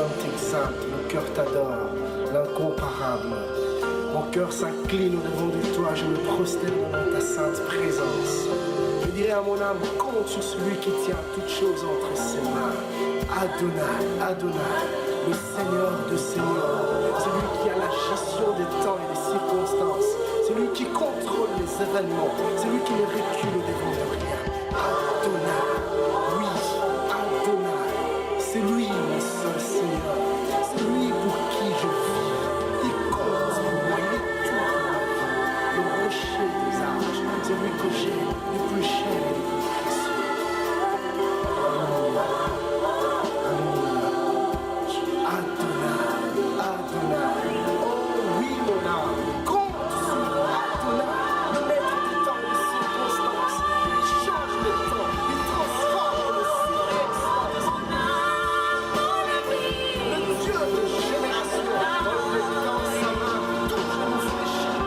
âme t'exalte, mon cœur t'adore, l'incomparable. Mon cœur s'incline au-devant de toi, je me prosterne dans ta sainte présence. Je dirai à mon âme, compte sur celui qui tient toutes choses entre ses mains. Adonai, Adonai, le Seigneur de Seigneurs, celui qui a la gestion des temps et des circonstances, celui qui contrôle les événements, celui qui ne recule devant de rien. Adonai, oui, Adonai, c'est lui mon seul Seigneur, c'est lui pour qui je vis. Il compte pour moi, il est tout pour ma vie. Le rocher des âges, celui que j'ai le plus cher et le plus précieux. Alléluia, Alléluia. Adonai, Adonai, oh oui mon âme, compte sur Adonai, le maître du temps et des circonstances. Il change le temps, il transforme le circonstance. Le Dieu de génération, dans sa main, touche nos fléchis.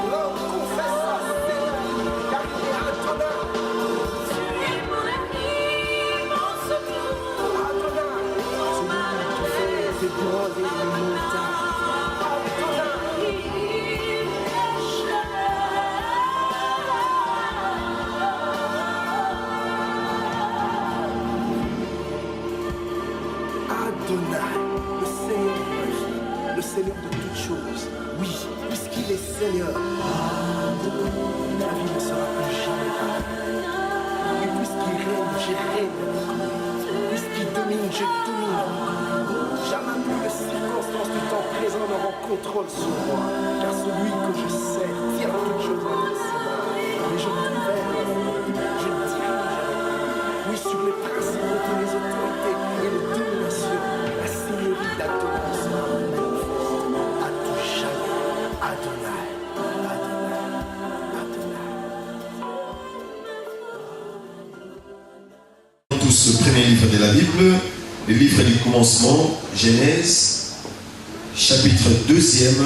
L'homme confesse à ses amis, car il est Adonai. C'est pour les montagnes. Adonai, le Seigneur de toutes choses. Oui, puisqu'il est Seigneur, la vie ne sera plus jamais pareille. Et puisqu'il règne, je règne avec lui. Puisqu'il domine, je domine. Jamais plus les circonstances du temps présent n'auront contrôle sur moi, car celui que je sais tient toutes choses entre ses mains. Et je gouverne avec lui, je dirige avec lui. Oui, sur les principautés, les autorités et les dominations, la seigneurie d'Adonai sera manifeste à tout jamais. Adonai, Adonai, Adonai. Tous le premier livre de la Bible, le livre du commencement, Genèse, chapitre 2e,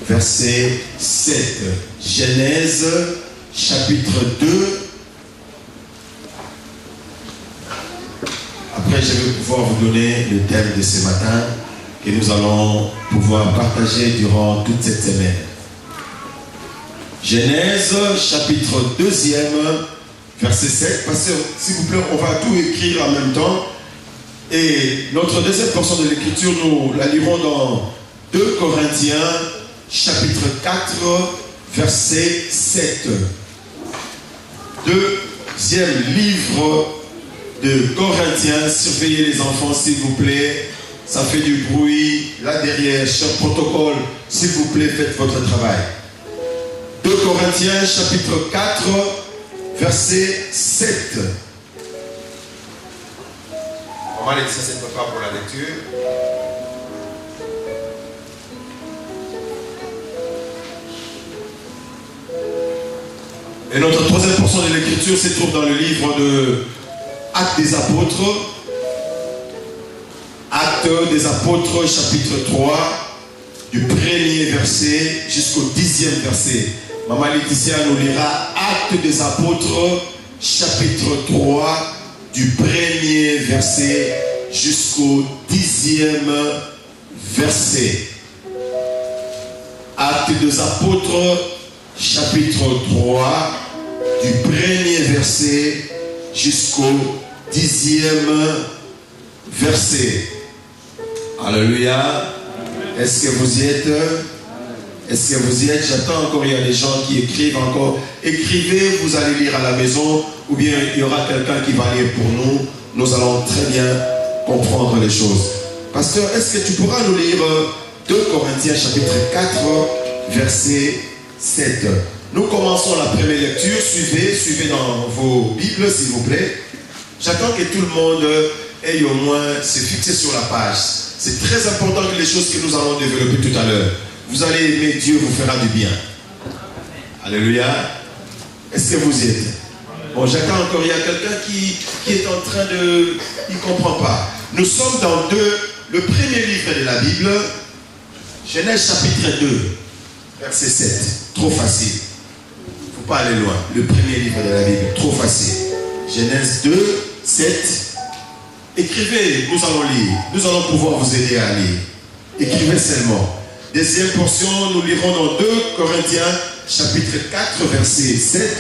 verset 7. Genèse, chapitre 2. Après, je vais pouvoir vous donner le thème de ce matin que nous allons pouvoir partager durant toute cette semaine. Genèse, chapitre 2e, verset 7. Pasteur, s'il vous plaît, on va tout écrire en même temps. Et notre deuxième portion de l'écriture, nous la lirons dans 2 Corinthiens, chapitre 4, verset 7. Deuxième livre de Corinthiens. Surveillez les enfants, s'il vous plaît. Ça fait du bruit là derrière. Cher protocole, s'il vous plaît, faites votre travail. 2 Corinthiens, chapitre 4, verset 7. Maman Laetitia se prépare pour la lecture. Et notre troisième portion de l'écriture se trouve dans le livre de Actes des Apôtres. Actes des Apôtres, chapitre 3, du premier verset jusqu'au 10e verset. Maman Laetitia nous lira Actes des Apôtres, chapitre 3, du premier verset jusqu'au 10e verset. Actes des Apôtres, chapitre 3, du premier verset jusqu'au 10e verset. Alléluia. Est-ce que vous y êtes? Est-ce que vous y êtes? J'attends encore, il y a des gens qui écrivent encore. Écrivez, vous allez lire à la maison, ou bien il y aura quelqu'un qui va lire pour nous. Nous allons très bien comprendre les choses. Pasteur, est-ce que tu pourras nous lire 2 Corinthiens chapitre 4, verset 7. Nous commençons la première lecture. Suivez dans vos Bibles, s'il vous plaît. J'attends que tout le monde ait au moins se fixer sur la page. C'est très important que les choses que nous allons développer tout à l'heure, vous allez aimer, Dieu vous fera du bien. Alléluia. Est-ce que vous y êtes? Bon, j'attends encore, il y a quelqu'un qui est en train de... Il ne comprend pas. Nous sommes dans le premier livre de la Bible, Genèse chapitre 2, verset 7. Trop facile. Il ne faut pas aller loin. Le premier livre de la Bible, trop facile. Genèse 2, 7. Écrivez, nous allons lire. Nous allons pouvoir vous aider à lire. Écrivez seulement. Deuxième portion, nous lirons dans 2 Corinthiens, chapitre 4, verset 7.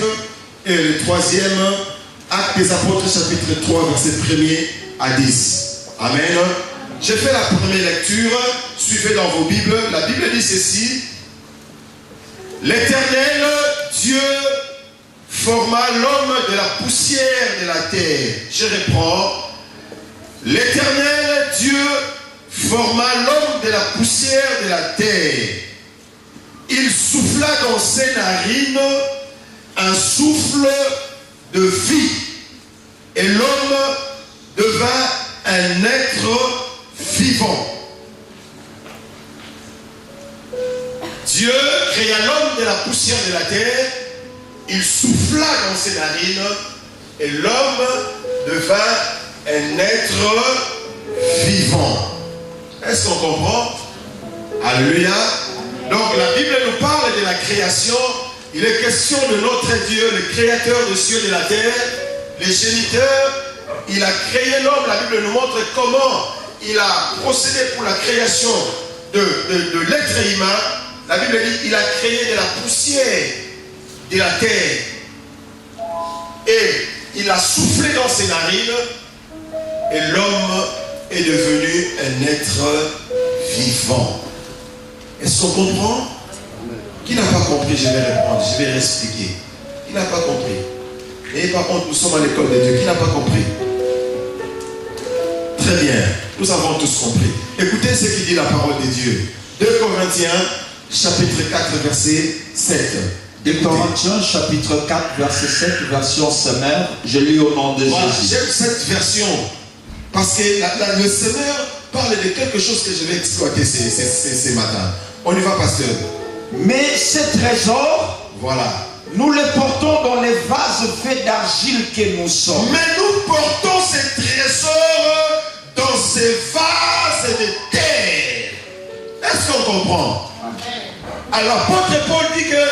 Et le troisième, Actes des Apôtres, chapitre 3, verset 1er à 10. Amen. Je fais la première lecture. Suivez dans vos Bibles. La Bible dit ceci. L'Éternel Dieu forma l'homme de la poussière de la terre. Je reprends. L'Éternel Dieu forma l'homme de la poussière de la terre. Il souffla dans ses narines un souffle de vie. Et l'homme devint un être vivant. Dieu créa l'homme de la poussière de la terre. Il souffla dans ses narines. Et l'homme devint un être vivant. Est-ce qu'on comprend? Alléluia. Donc la Bible nous parle de la création. Il est question de notre Dieu, le créateur des cieux et de la terre, le géniteur. Il a créé l'homme. La Bible nous montre comment il a procédé pour la création de l'être humain. La Bible dit qu'il a créé de la poussière de la terre. Et il a soufflé dans ses narines. Et l'homme est devenu un être vivant. Est-ce qu'on comprend? Qui n'a pas compris? Je vais répondre, je vais réexpliquer. Qui n'a pas compris? Et par contre, nous sommes à l'école de Dieu. Qui n'a pas compris? Très bien, nous avons tous compris. Écoutez ce qui dit la parole de Dieu. 2 Corinthiens, chapitre 4, verset 7. 2 Corinthiens, chapitre 4, verset 7, version Semeur. Je lis au nom de Jésus. J'aime cette version. Parce que le Seigneur parle de quelque chose que je vais exploiter ce matin. On y va, pasteur. Mais ces trésors, voilà, nous les portons dans les vases faits d'argile que nous sommes. Mais nous portons ces trésors dans ces vases de terre. Est-ce qu'on comprend? Alors l'apôtre Paul dit que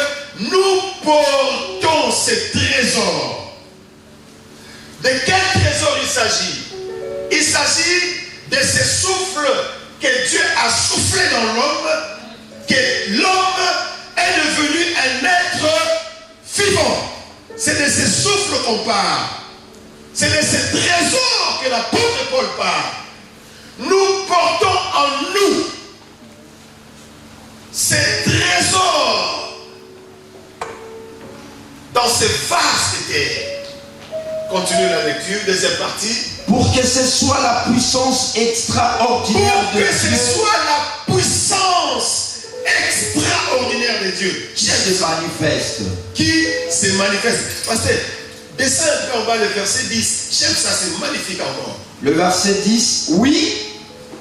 nous portons ces trésors. De quel trésor il s'agit? Il s'agit de ce souffle que Dieu a soufflé dans l'homme, que l'homme est devenu un être vivant. C'est de ce souffle qu'on parle. C'est de ce trésor que l'apôtre Paul parle. Nous portons en nous ces trésors dans ces vases de terre. Continue la lecture, deuxième partie. Pour que ce soit la puissance extraordinaire de Dieu. Pour que ce soit la puissance extraordinaire de Dieu. Qui se manifeste. Qui se manifeste. Parce que, descends un peu en bas le verset 10. J'aime ça, c'est magnifique encore. Le verset 10. Oui,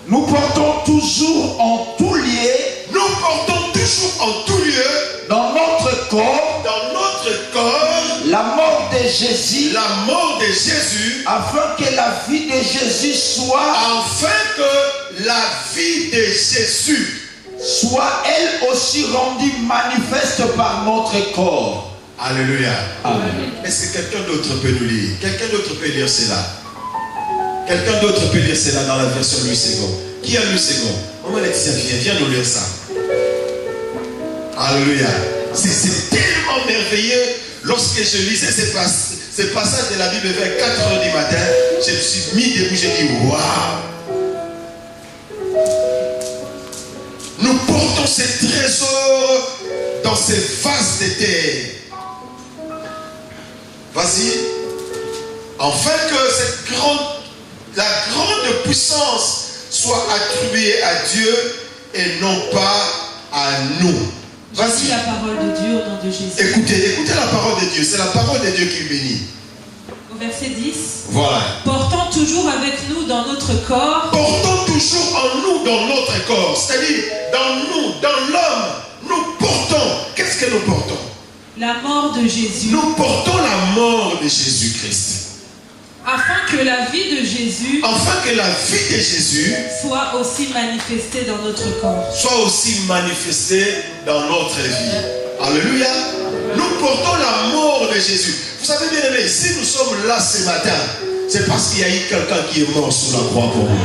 nous portons toujours en tout lieu. Nous portons toujours en tout lieu. Dans notre corps. Dans notre corps. La mort de Jésus. La mort de Jésus. Afin que la vie de Jésus soit. Afin que la vie de Jésus soit elle aussi rendue manifeste par notre corps. Alléluia. Amen. Est-ce que quelqu'un d'autre peut nous lire? Quelqu'un d'autre peut lire cela? Quelqu'un d'autre peut lire cela dans la version Louis II? Qui a Louis II? Maman Laetitia, viens nous lire ça. Alléluia. C'est tellement merveilleux. Lorsque je lisais ce passage de la Bible vers 4 h du matin, je me suis mis debout, j'ai dit waouh! Nous portons ces trésors dans ces vases de terre. Vas-y. Afin que la grande puissance soit attribuée à Dieu et non pas à nous. Voici la parole de Dieu au nom de Jésus. Écoutez la parole de Dieu. C'est la parole de Dieu qui bénit. Au verset 10. Voilà. Portant toujours avec nous dans notre corps. Portons toujours en nous dans notre corps. C'est-à-dire dans nous, dans l'homme. Nous portons. Qu'est-ce que nous portons? La mort de Jésus. Nous portons la mort de Jésus-Christ. Afin que la vie de Jésus. Afin que la vie de Jésus soit aussi manifestée dans notre corps. Soit aussi manifestée dans notre vie. Alléluia. Nous portons la mort de Jésus. Vous savez bien aimé, si nous sommes là ce matin, c'est parce qu'il y a eu quelqu'un qui est mort sur la croix pour nous.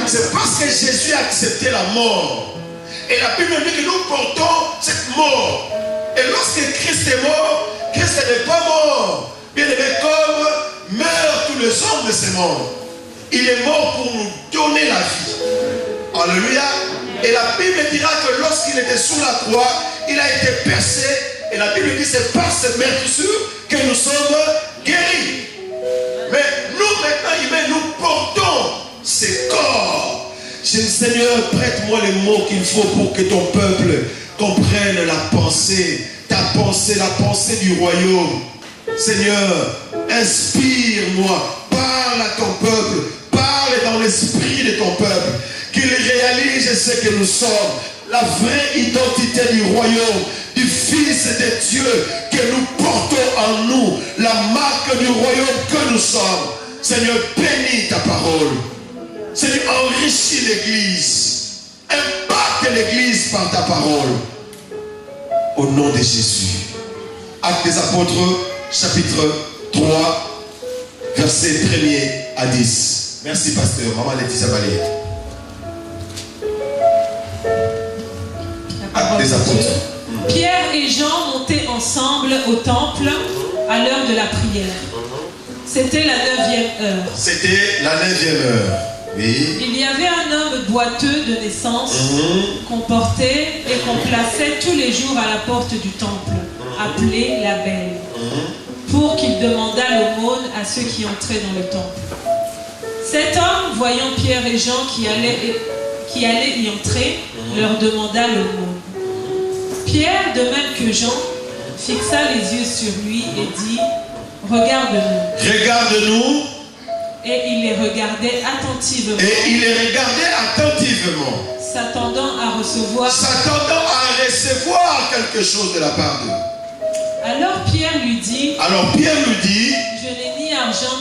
C'est parce que Jésus a accepté la mort. Et la Bible dit que nous portons cette mort. Et lorsque Christ est mort, Christ n'est pas mort. Bien aimé, comme meurent tous les hommes de ce monde. Il est mort pour nous donner la vie. Alléluia. Et la Bible dira que lorsqu'il était sous la croix, il a été percé. Et la Bible dit que c'est par cette meurtrissure que nous sommes guéris. Mais nous maintenant, humains, nous portons ces corps. Seigneur, prête-moi les mots qu'il faut pour que ton peuple comprenne la pensée, ta pensée, la pensée du royaume. Seigneur, inspire-moi, parle à ton peuple, parle dans l'esprit de ton peuple, qu'il réalise ce que nous sommes, la vraie identité du royaume, du Fils de Dieu que nous portons en nous, la marque du royaume que nous sommes. Seigneur, bénis ta parole. Seigneur, enrichis l'Église. Impacte l'Église par ta parole. Au nom de Jésus. Actes des Apôtres, chapitre 3, versets 1er à 10. Merci, pasteur. Maman Laetitia Balé. Actes des Apôtres. Pierre et Jean montaient ensemble au temple à l'heure de la prière. C'était la 9e heure. C'était la 9e heure. Oui. Il y avait un homme boiteux de naissance qu'on portait et qu'on plaçait tous les jours à la porte du temple, appelé la Belle, pour qu'il demandât l'aumône à ceux qui entraient dans le temple. Cet homme, voyant Pierre et Jean qui allaient y entrer, leur demanda l'aumône. Pierre, de même que Jean, fixa les yeux sur lui et dit, « Regarde-nous. » Regarde-nous. Et il les regardait attentivement. Et il les regardait attentivement. S'attendant à recevoir quelque chose de la part d'eux. Alors Pierre lui dit,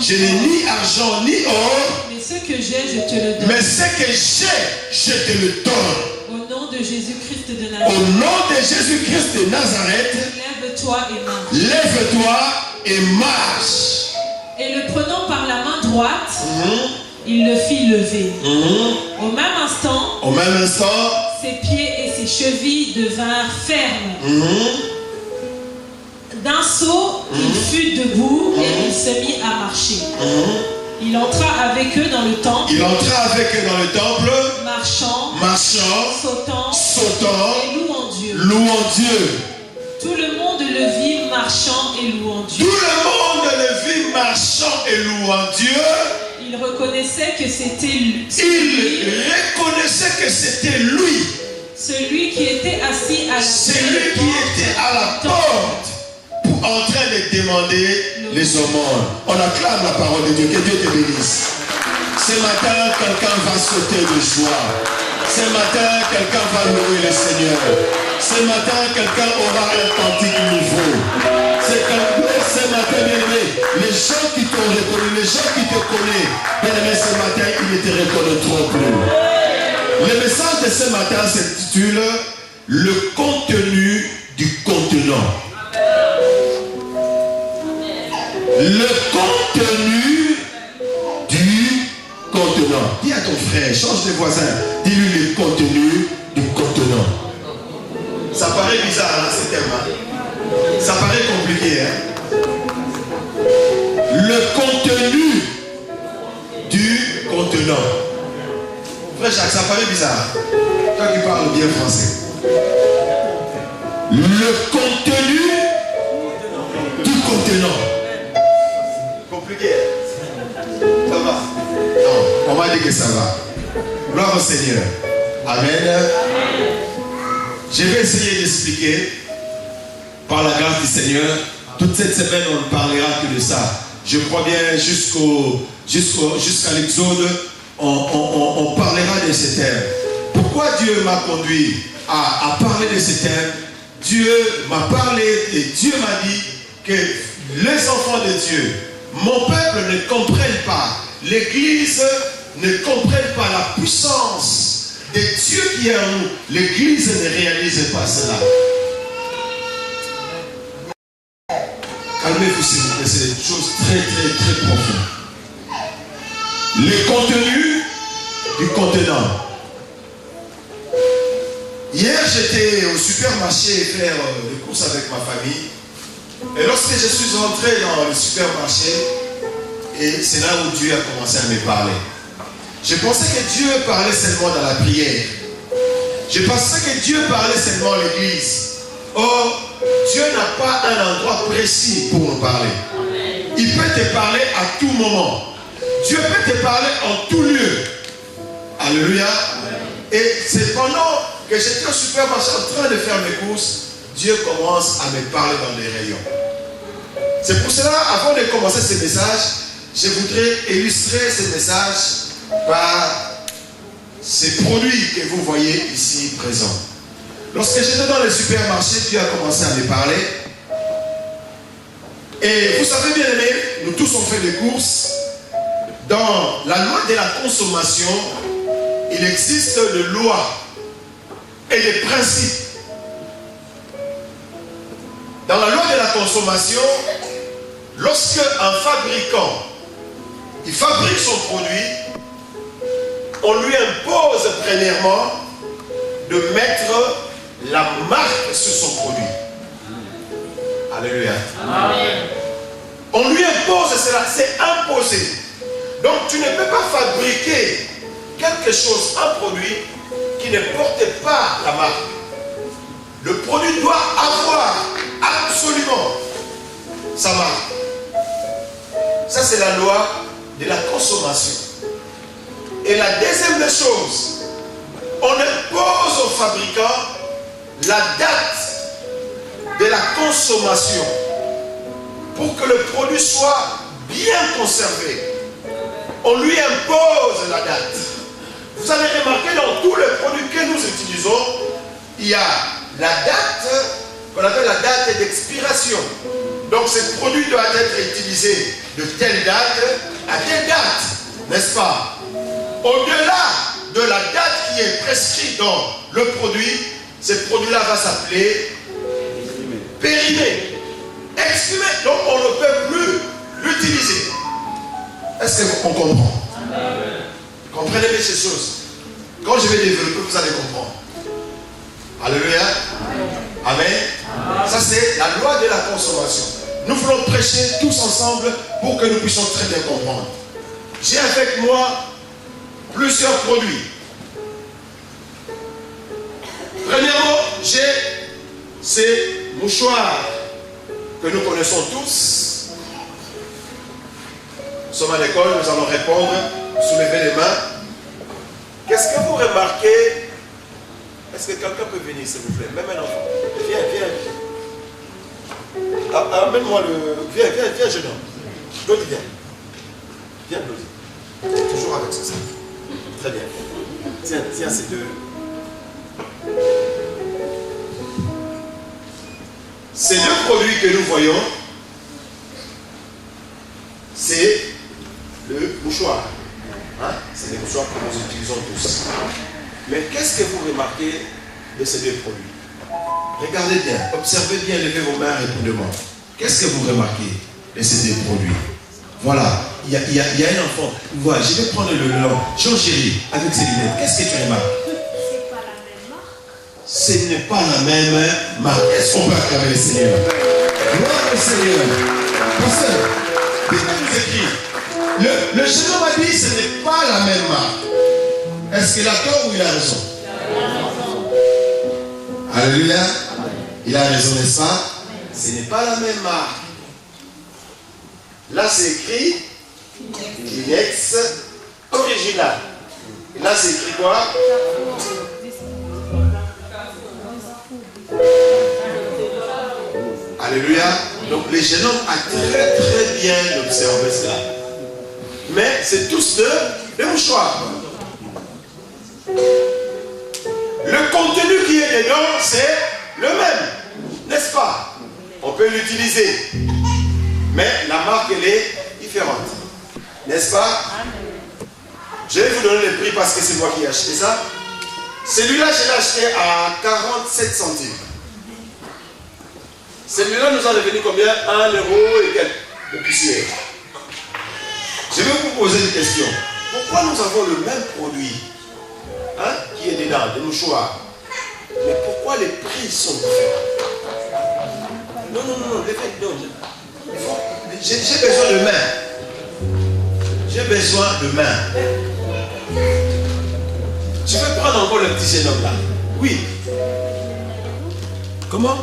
je n'ai ni argent ni or, mais ce que j'ai, je te le donne. Mais ce que j'ai, je te le donne. Au nom de Jésus-Christ de Au Nazareth. nom de Jésus-Christ de Nazareth, Lève-toi et marche. Lève-toi et marche. Et le prenant par la main droite, il le fit lever. Au même instant, ses pieds et ses chevilles devinrent fermes. D'un saut, il fut debout et il se mit à marcher. Il entra avec eux dans le temple. Marchant, sautant et louant Dieu. Tout le monde le vit marchant et louant Dieu. Il reconnaissait que c'était lui. Celui qui était assis à la porte. Pour en train de demander les aumônes. On acclame la parole de Dieu. Que Dieu te bénisse. Ce matin, quelqu'un va sauter de joie. Ce matin, quelqu'un va louer le Seigneur. Ce matin, quelqu'un aura un cantique nouveau. Ce matin, bien aimé, les gens qui t'ont reconnu, les gens qui te connaissent, bien aimé, ce matin, ils ne te reconnaîtront plus. Le message de ce matin s'intitule le contenu du contenant. Le contenu du contenant. Dis à ton frère, change de voisin, dis-lui le contenu du contenant. Ça paraît bizarre, hein, ce thème. Ça paraît compliqué. Hein? Le contenu du contenant. Frère Jacques, ça paraît bizarre. Toi qui parles bien français. Le contenu du contenant. Compliqué. Ça va? Non, on va dire que ça va. Gloire au Seigneur. Amen. Je vais essayer d'expliquer par la grâce du Seigneur. Toute cette semaine, on ne parlera que de ça. Je crois bien jusqu'à l'Exode, on parlera de ce thème. Pourquoi Dieu m'a conduit à parler de ce thème? Dieu m'a parlé et Dieu m'a dit que les enfants de Dieu, mon peuple ne comprenne pas, l'Église ne comprenne pas la puissance de Dieu qui est en nous. L'Église ne réalise pas cela. Calmez-vous s'il vous plaît, le contenu du contenant. Hier, j'étais au supermarché faire des courses avec ma famille. Et lorsque je suis entré dans le supermarché, et c'est là où Dieu a commencé à me parler. Je pensais que Dieu parlait seulement dans la prière. Je pensais que Dieu parlait seulement à l'église. Or, Dieu n'a pas un endroit précis pour nous parler. Il peut te parler à tout moment. Dieu peut te parler en tout lieu. Alléluia. Et c'est pendant que j'étais au supermarché en train de faire mes courses, Dieu commence à me parler dans les rayons. C'est pour cela, avant de commencer ce message, je voudrais illustrer ce message par ces produits que vous voyez ici présents. Lorsque j'étais dans le supermarché, Dieu a commencé à me parler. Et vous savez bien aimé, nous tous on fait des courses. Dans la loi de la consommation, il existe des lois et des principes. Dans la loi de la consommation, lorsque un fabricant il fabrique son produit, on lui impose premièrement de mettre la marque sur son produit. Alléluia. Amen. On lui impose cela, c'est imposé. Donc tu ne peux pas fabriquer quelque chose, un produit qui ne porte pas la marque. Le produit doit avoir absolument sa marque. Ça c'est la loi de la consommation. Et la deuxième des choses, on impose au fabricant la date de la consommation pour que le produit soit bien conservé. On lui impose la date. Vous avez remarqué dans tous les produits que nous utilisons, il y a la date qu'on appelle la date d'expiration. Donc ce produit doit être utilisé de telle date à telle date, n'est-ce pas? Au-delà de la date qui est prescrite dans le produit, ce produit-là va s'appeler périmé, exprimé. Donc on ne peut plus l'utiliser. Est-ce qu'on comprend? Comprenez bien ces choses. Quand je vais développer, vous allez comprendre. Alléluia. Amen. Ça c'est la loi de la consommation. Nous voulons prêcher tous ensemble pour que nous puissions très bien comprendre. J'ai avec moi plusieurs produits. Premièrement, j'ai ces mouchoirs que nous connaissons tous. Nous sommes à l'école, nous allons répondre, soulevez les mains. Qu'est-ce que vous remarquez? Est-ce que quelqu'un peut venir, s'il vous plaît? Même un enfant. Viens. Amène-moi le... Viens, jeune homme. Claudie, viens. Viens, Claudie. Toujours avec ça. Très bien. Tiens ces deux. Ces deux produits que nous voyons, c'est le mouchoir. Hein? C'est les mouchoirs que nous utilisons tous. Mais qu'est-ce que vous remarquez de ces deux produits? Regardez bien, observez bien, levez vos mains et répondez-moi. Qu'est-ce que vous remarquez de ces deux produits? Voilà, il y a un enfant. Voilà, je vais prendre le nom. Jean-Chéri, avec ses lunettes, qu'est-ce que tu remarques? C'est pas la même marque. Ce n'est pas la même marque. Est-ce qu'on peut acclamer le Seigneur? Gloire au Seigneur. Pasteur, Pierre nous écrit. Le jeune homme a dit ce n'est pas la même marque. Est-ce qu'il a tort ou il a raison? Alléluia. Il a raison, n'est-ce pas? Ce n'est pas la même marque. Là, c'est écrit Kleenex original. Et là, c'est écrit quoi? Alléluia. Donc, les jeunes hommes ont très bien observé cela. Mais c'est tous des mouchoirs. Le contenu qui est dedans, c'est le même. N'est-ce pas? On peut l'utiliser. Mais la marque, elle est différente. N'est-ce pas? Je vais vous donner le prix parce que c'est moi qui ai acheté ça. Celui-là, je l'ai acheté à 47 centimes. Celui-là nous a devenu combien? 1 euro et quelques de poussière. Je vais vous poser une question. Pourquoi nous avons le même produit qui est dedans, des mouchoirs? Mais pourquoi les prix sont différents? Non. J'ai besoin de main. J'ai besoin de main. Tu veux prendre encore le petit jeune homme là? Oui. Comment?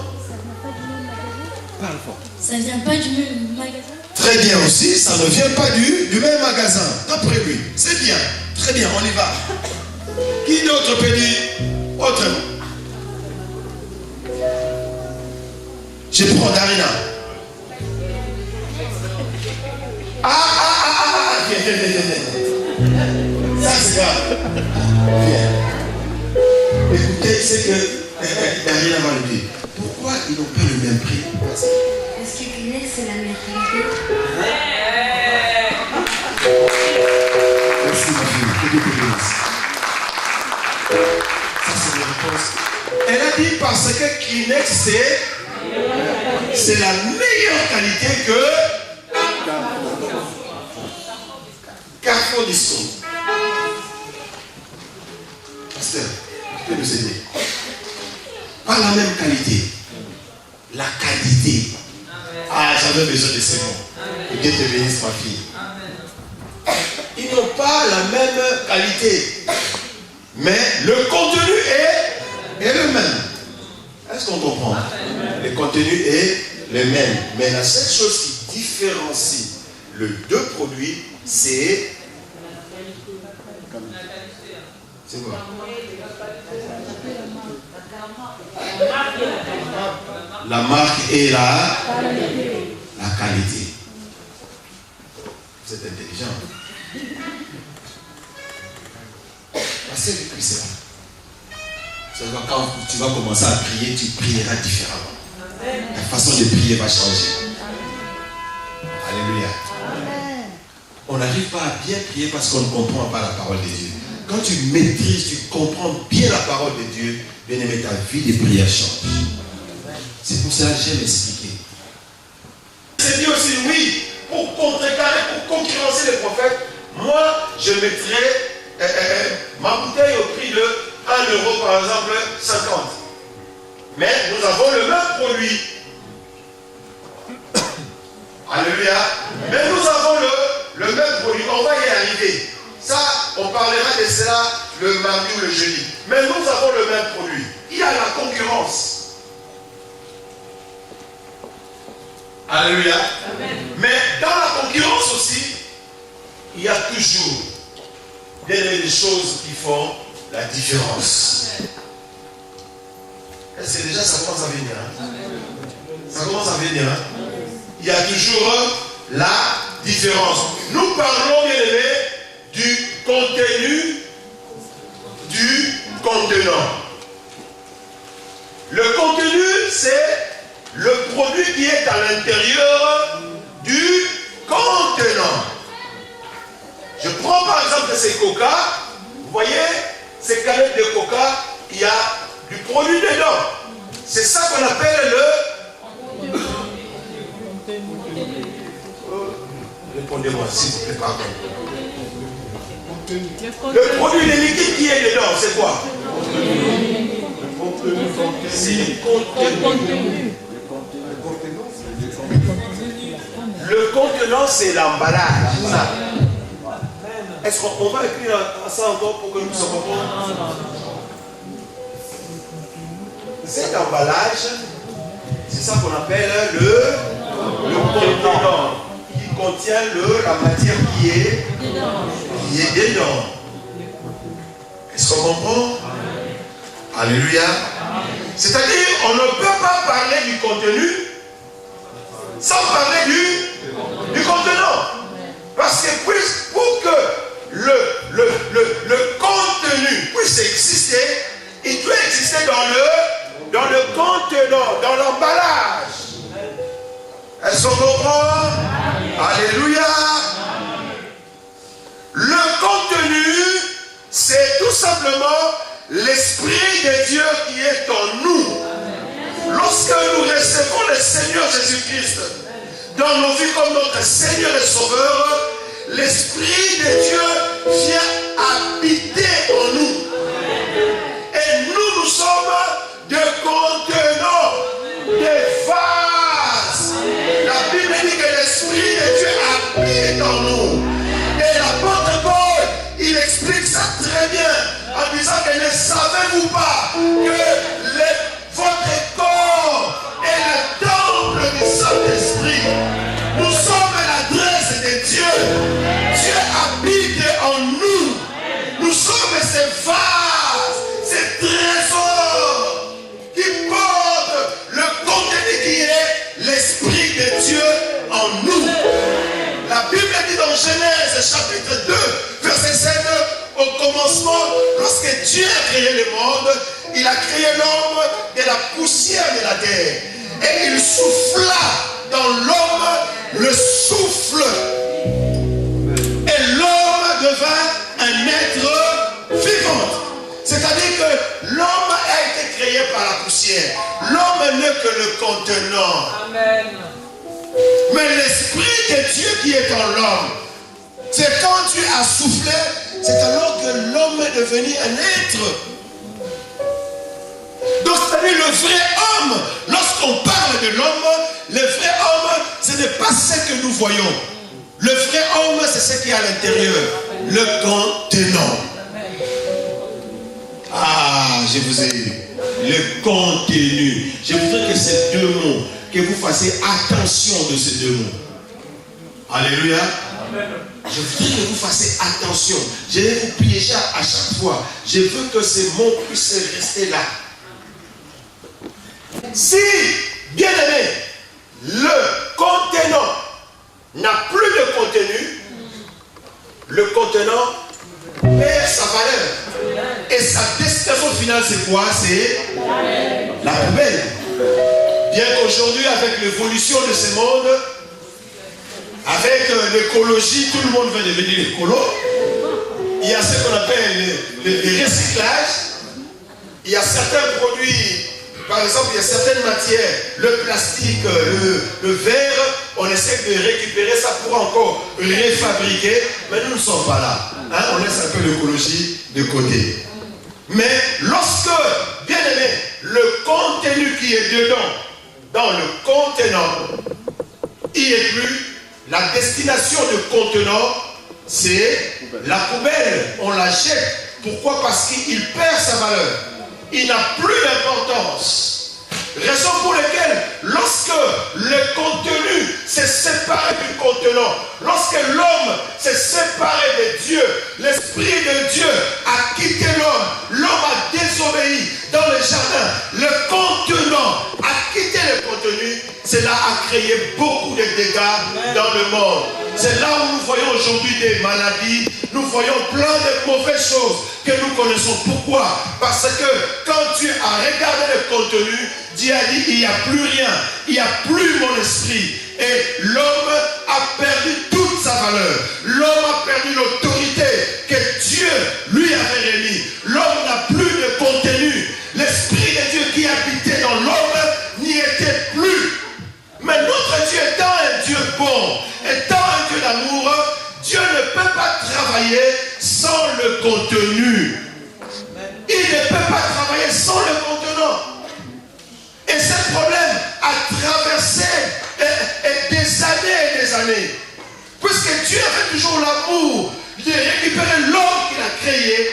Parle fort. Ça vient pas du même magasin? Très bien aussi, ça ne vient pas du même magasin. D'après lui. C'est bien. Très bien, on y va. Qui d'autre peut dire autrement? Je prends Darina. Viens. Ça c'est grave. Viens. Écoutez, c'est que Darina va le dire. Pourquoi ils n'ont pas le même prix? Parce que Kleenex c'est la meilleure qualité. Merci ma fille. Que Dieu te bénisse. Ça c'est la réponse. Elle a dit parce que Kleenex c'est la meilleure qualité que Carrefour Discount. Pasteur, tu peux nous aider? Pas la même qualité. La qualité. Ah, j'avais besoin de ces mots. Que Dieu te bénisse, ma fille. Ils n'ont pas la même qualité. Mais le contenu est le même. Est-ce qu'on comprend? Le contenu est le même. Mais la seule chose qui différencie les deux produits, c'est... C'est quoi? La marque et la qualité. Vous êtes intelligent. Passez le plus c'est là. Quand tu vas commencer à prier, tu prieras différemment. La façon de prier va changer. Alléluia. On n'arrive pas à bien prier parce qu'on ne comprend pas la parole de Dieu. Quand tu maîtrises, tu comprends bien la parole de Dieu, bien aimé, ta vie de prière change. C'est pour cela que j'aime expliquer. C'est dit aussi, oui, pour contrecarrer, pour concurrencer les prophètes, moi, je mettrai ma bouteille au prix de 1 euro, par exemple, 50. Mais nous avons le même produit. Alléluia. Mais nous avons le même produit. On va y arriver. Ça, on parlera de cela le mardi ou le jeudi. Mais nous avons le même produit. Il y a la concurrence. Alléluia. Amen. Mais dans la concurrence aussi, il y a toujours des choses qui font la différence. Est-ce que déjà ça commence à venir? Ça commence à venir. Il y a toujours la différence. Nous parlons, bien aimé, du contenu, du contenant. Le contenu, c'est le produit qui est à l'intérieur du contenant. Je prends par exemple ces coca. Vous voyez, ces canettes de coca, il y a du produit dedans. C'est ça qu'on appelle le... Répondez-moi s'il vous plaît, pardon. Le produit, le liquide qui est dedans, c'est quoi? C'est le contenu. Le contenant, c'est l'emballage. Est-ce qu'on va écrire ça encore pour que nous puissions comprendre? Cet emballage, c'est ça qu'on appelle le contenant, qui contient la matière qui est dedans. Est-ce qu'on comprend? Alléluia. C'est-à-dire, on ne peut pas parler du contenu sans parler du contenant. Parce que pour que le contenu puisse exister, il doit exister dans le contenant, dans l'emballage. Est-ce qu'on comprend? Alléluia. Le contenu, c'est tout simplement l'Esprit de Dieu qui est en nous. Lorsque nous recevons le Seigneur Jésus-Christ dans nos vies comme notre Seigneur et Sauveur, l'Esprit de Dieu vient habiter en nous. Et nous sommes de contenants, des vases. La Bible dit que l'Esprit de Dieu habite en nous. Et l'apôtre Paul, il explique ça très bien en disant que ne savez-vous pas que votre corps est le temple du Saint-Esprit. Nous sommes l'adresse de Dieu. Dieu habite en nous. Nous sommes ces vases, ces trésors qui portent le contenu qui est l'Esprit de Dieu en nous. La Bible dit dans Genèse chapitre 2, verset 7, au commencement, lorsque Dieu a créé le monde, il a créé l'homme de la poussière de la terre. Et il souffla dans l'homme le souffle. Et l'homme devint un être vivant. C'est-à-dire que l'homme a été créé par la poussière. L'homme n'est que le contenant. Amen. Mais l'Esprit de Dieu qui est en l'homme, c'est quand Dieu a soufflé, c'est alors que l'homme est devenu un être. Donc c'est-à-dire le vrai homme, lorsqu'on parle de l'homme, le vrai homme, ce n'est pas ce que nous voyons. Le vrai homme, c'est ce qui est à l'intérieur, le contenant. Ah, je vous ai eu. Le contenu. Je voudrais que ces deux mots, que vous fassiez attention de ces deux mots. Alléluia. Je voudrais que vous fassiez attention. Je vais vous piéger à chaque fois. Je veux que ces mots puissent rester là. Si, bien aimé, le contenant n'a plus de contenu, le contenant perd sa valeur. Et sa destination finale, c'est quoi? C'est la poubelle. Bien qu'aujourd'hui, avec l'évolution de ce monde, avec l'écologie, tout le monde veut devenir écolo. Il y a ce qu'on appelle le recyclage. Il y a certains produits, par exemple, il y a certaines matières, le plastique, le verre, on essaie de récupérer ça pour encore refabriquer, mais nous ne sommes pas là. Hein? On laisse un peu l'écologie de côté. Mais lorsque, bien aimé, le contenu qui est dedans, dans le contenant, il n'y est plus. La destination du contenant, c'est la poubelle. On la jette. Pourquoi? Parce qu'il perd sa valeur. Il n'a plus d'importance. Raison pour laquelle, lorsque le contenu s'est séparé du contenant, lorsque l'homme s'est séparé de Dieu, l'Esprit de Dieu a quitté l'homme, l'homme a désobéi dans le jardin, le contenant a quitté le contenu, cela a créé beaucoup de dégâts dans le monde. C'est là où nous voyons aujourd'hui des maladies, nous voyons plein de mauvaises choses que nous connaissons. Pourquoi? Parce que quand Dieu a regardé le contenu, Dieu a dit, il n'y a plus rien, il n'y a plus mon esprit. Et l'homme a perdu toute sa valeur. L'homme a perdu l'autorité que Dieu lui avait remis. L'homme n'a plus de contenu. L'Esprit de Dieu qui habitait dans l'homme n'y était plus. Mais notre Dieu étant un Dieu bon, étant un Dieu d'amour, Dieu ne peut pas travailler sans le contenu. Il ne peut pas travailler sans le contenant. Et ce problème a traversé des années et des années. Puisque Dieu avait toujours l'amour de récupérer l'homme qu'il a créé,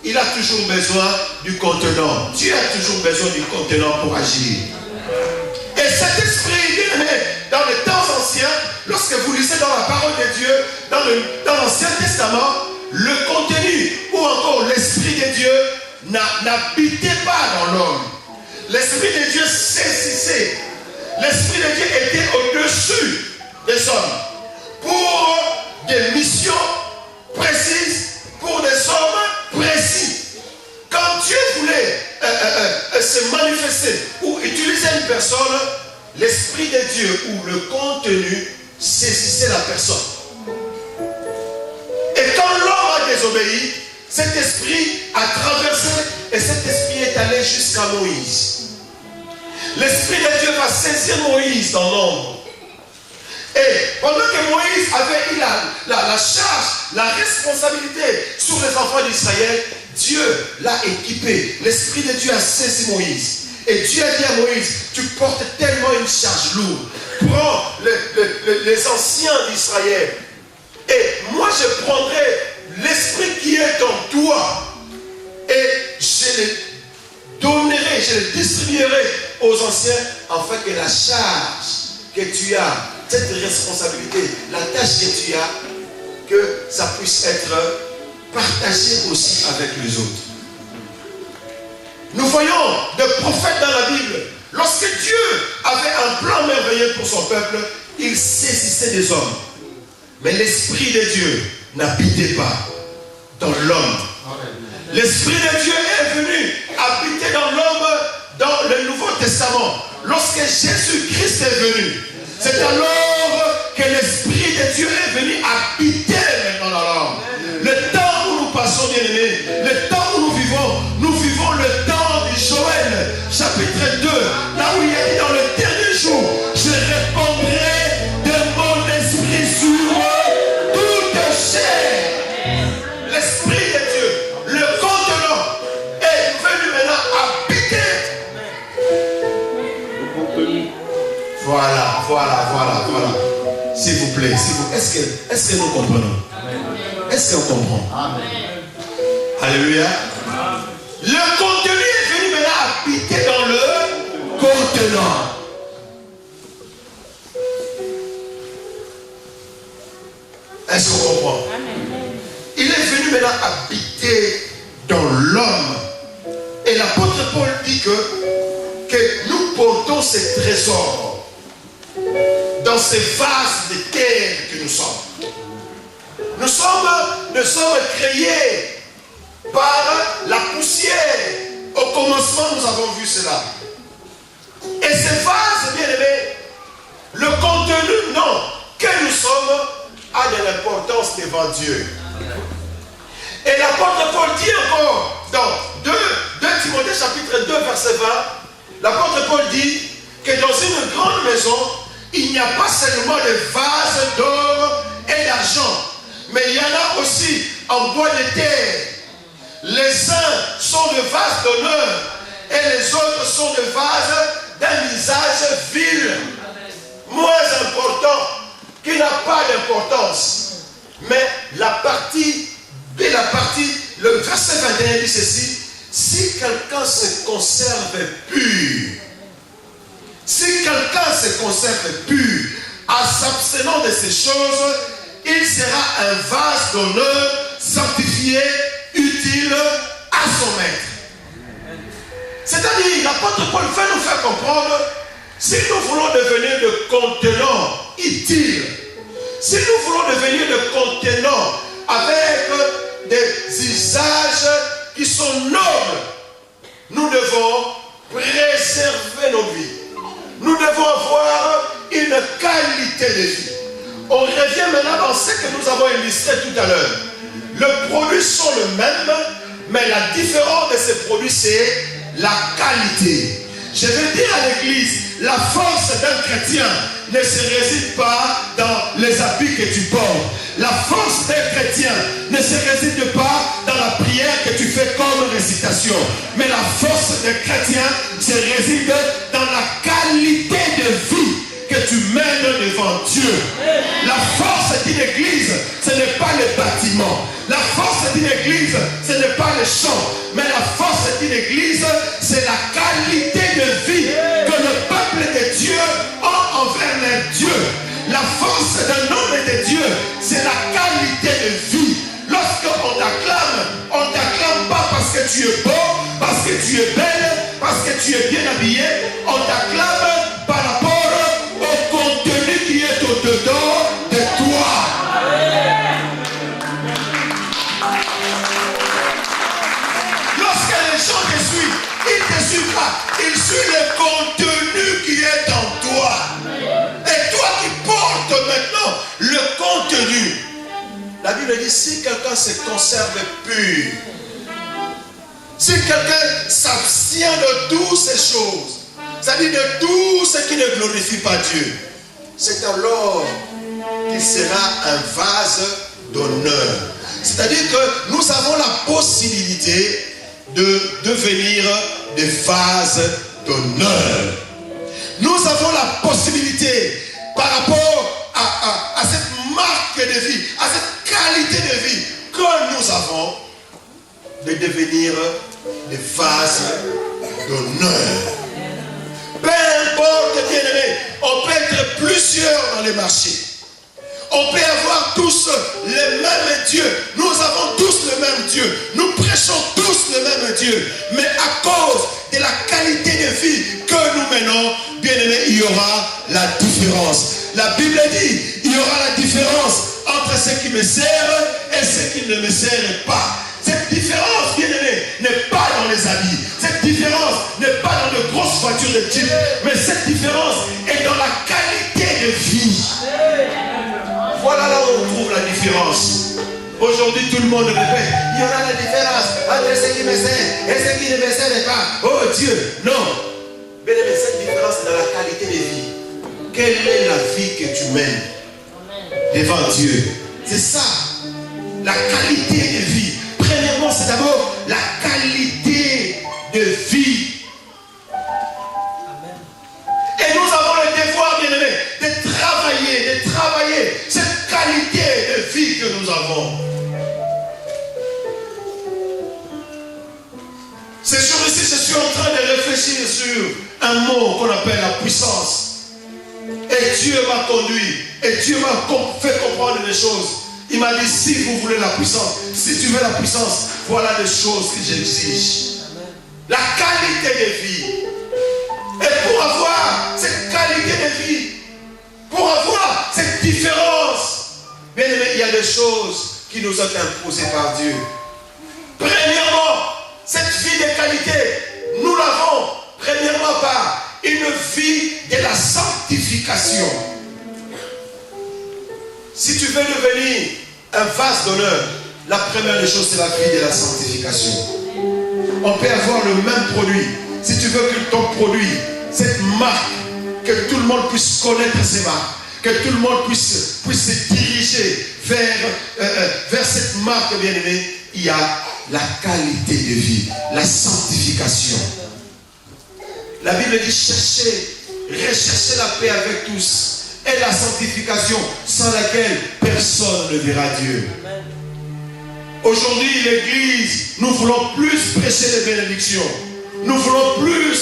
il a toujours besoin du contenant. Dieu a toujours besoin du contenant pour agir. Et cet esprit, dans les temps anciens, lorsque vous lisez dans la parole de Dieu, dans l'Ancien Testament, le contenu ou encore l'Esprit de Dieu n'habitait pas dans l'homme. L'Esprit de Dieu saisissait. L'Esprit de Dieu était au-dessus des hommes pour des missions précises, pour des hommes précis. Quand Dieu voulait se manifester ou utiliser une personne, l'Esprit de Dieu ou le contenu saisissait la personne. Et quand l'homme a désobéi, cet esprit a traversé et cet esprit est allé jusqu'à Moïse. L'Esprit de Dieu va saisir Moïse dans l'ombre. Et pendant que Moïse avait eu la charge la responsabilité sur les enfants d'Israël, Dieu l'a équipé. L'Esprit de Dieu a saisi Moïse. Et Dieu a dit à Moïse, tu portes tellement une charge lourde. Prends les anciens d'Israël. Et moi je prendrai l'Esprit qui est en toi. Et je le donnerai, je le distribuerai aux anciens, afin que la charge que tu as, cette responsabilité, la tâche que tu as, que ça puisse être partagé aussi avec les autres. Nous voyons des prophètes dans la Bible. Lorsque Dieu avait un plan merveilleux pour son peuple, il saisissait des hommes. Mais l'Esprit de Dieu n'habitait pas dans l'homme. L'Esprit de Dieu est venu habiter dans l'homme dans le Nouveau Testament. Lorsque Jésus-Christ est venu, c'est alors que l'Esprit de Dieu est venu habiter maintenant dans l'homme. Le temps où nous passons, bien-aimés, le temps où nous vivons le temps de Joël, chapitre 2, là où il est dit dans le dernier jour, je répandrai de mon esprit sur toute chair. L'Esprit de Dieu, le contenant, est venu maintenant habiter. Voilà. S'il vous plaît, est-ce que nous comprenons? Est-ce qu'on comprend? Amen. Alléluia. Le contenu est venu maintenant habiter dans le contenant. Est-ce qu'on comprend? Amen. Il est venu maintenant habiter dans l'homme. Et l'apôtre Paul dit que nous portons ces trésors dans ces vases de terre que nous sommes. Nous sommes créés par la poussière. Au commencement, nous avons vu cela. Et ces vases, bien aimés, le contenu, non, que nous sommes, a de l'importance devant Dieu. Et l'apôtre Paul dit encore, dans 2 Timothée chapitre 2, verset 20, l'apôtre Paul dit que dans une grande maison, il n'y a pas seulement des vases d'or et d'argent, mais il y en a aussi en bois de terre. Les uns sont de vases d'honneur et les autres sont de vases d'un usage vil, moins important, qui n'a pas d'importance. Mais le verset 21 dit ceci: si quelqu'un se conserve pur, en s'abstenant de ces choses, il sera un vase d'honneur, sanctifié, utile à son maître. C'est-à-dire, l'apôtre Paul veut nous faire comprendre, si nous voulons devenir de contenants utiles, si nous voulons devenir de contenants avec des usages qui sont nobles, nous devons préserver nos vies. Nous devons avoir une qualité de vie. On revient maintenant dans ce que nous avons illustré tout à l'heure. Les produits sont les mêmes, mais la différence de ces produits, c'est la qualité. Je veux dire à l'église, la force d'un chrétien ne se réside pas dans les habits que tu portes. La force d'un chrétien ne se réside pas dans la prière que tu fais comme récitation. Mais la force d'un chrétien se réside dans la qualité de vie que tu mènes devant Dieu. La force d'une église, ce n'est pas le bâtiment. La force d'une église, ce n'est pas le chant. Mais la force d'une église, c'est la qualité de vie que le peuple de Dieu a envers les dieux. La force d'un homme de Dieu, c'est la qualité de vie. Lorsqu'on t'acclame pas parce que tu es beau, parce que tu es belle, parce que tu es bien habillé. On t'acclame par rapport au contenu qui est au-dedans de toi. Lorsque les gens te suivent, ils ne te suivent pas. Ils suivent le contenu qui est en toi. Et toi qui portes maintenant le contenu. La Bible dit, si quelqu'un se conserve pur, si quelqu'un s'abstient de toutes ces choses, c'est-à-dire de tout ce qui ne glorifie pas Dieu, c'est alors qu'il sera un vase d'honneur. C'est-à-dire que nous avons la possibilité de devenir des vases d'honneur. Nous avons la possibilité par rapport à cette marque de vie, à cette qualité de vie que nous avons, de devenir des vases d'honneur. Peu importe, bien-aimé, on peut être plusieurs dans les marchés. On peut avoir tous les mêmes dieux. Nous avons tous le même Dieu. Nous prêchons tous le même Dieu. Mais à cause de la qualité de vie que nous menons, bien-aimé, il y aura la différence. La Bible dit, il y aura la différence entre ceux qui me servent et ceux qui ne me servent pas. Cette différence, bien-aimé, n'est pas dans les habits. Cette différence n'est pas dans de grosses voitures de type. Mais cette différence est dans la qualité de vie. Voilà là où on trouve la différence. Aujourd'hui, tout le monde répète, il y aura la différence entre ceux qui me servent et ceux qui ne me servent pas. Oh Dieu, non. Bien-aimé, cette différence est dans la qualité de vie. Quelle est la vie que tu mènes devant Dieu? C'est ça, la qualité de vie. Premièrement, c'est d'abord la qualité de vie. Et nous avons le devoir, bien-aimé, de travailler cette qualité de vie que nous avons. C'est sur ici, je suis en train de réfléchir sur un mot qu'on appelle la puissance. Et Dieu m'a conduit, et Dieu m'a fait comprendre des choses. Il m'a dit, si vous voulez la puissance, si tu veux la puissance, voilà des choses que j'exige. La qualité de vie. Et pour avoir cette qualité de vie, pour avoir cette différence, bien aimé, il y a des choses qui nous sont imposées par Dieu. Premièrement, cette vie de qualité, nous l'avons, premièrement par une vie de la sanctification. Si tu veux devenir un vase d'honneur, la première des choses, c'est la vie de la sanctification. On peut avoir le même produit. Si tu veux que ton produit, cette marque, que tout le monde puisse connaître ces marques, que tout le monde puisse se diriger vers cette marque bien-aimée, il y a la qualité de vie, la sanctification. La Bible dit recherchez la paix avec tous et la sanctification sans laquelle personne ne verra Dieu. Aujourd'hui, l'Église, nous voulons plus prêcher les bénédictions. Nous voulons plus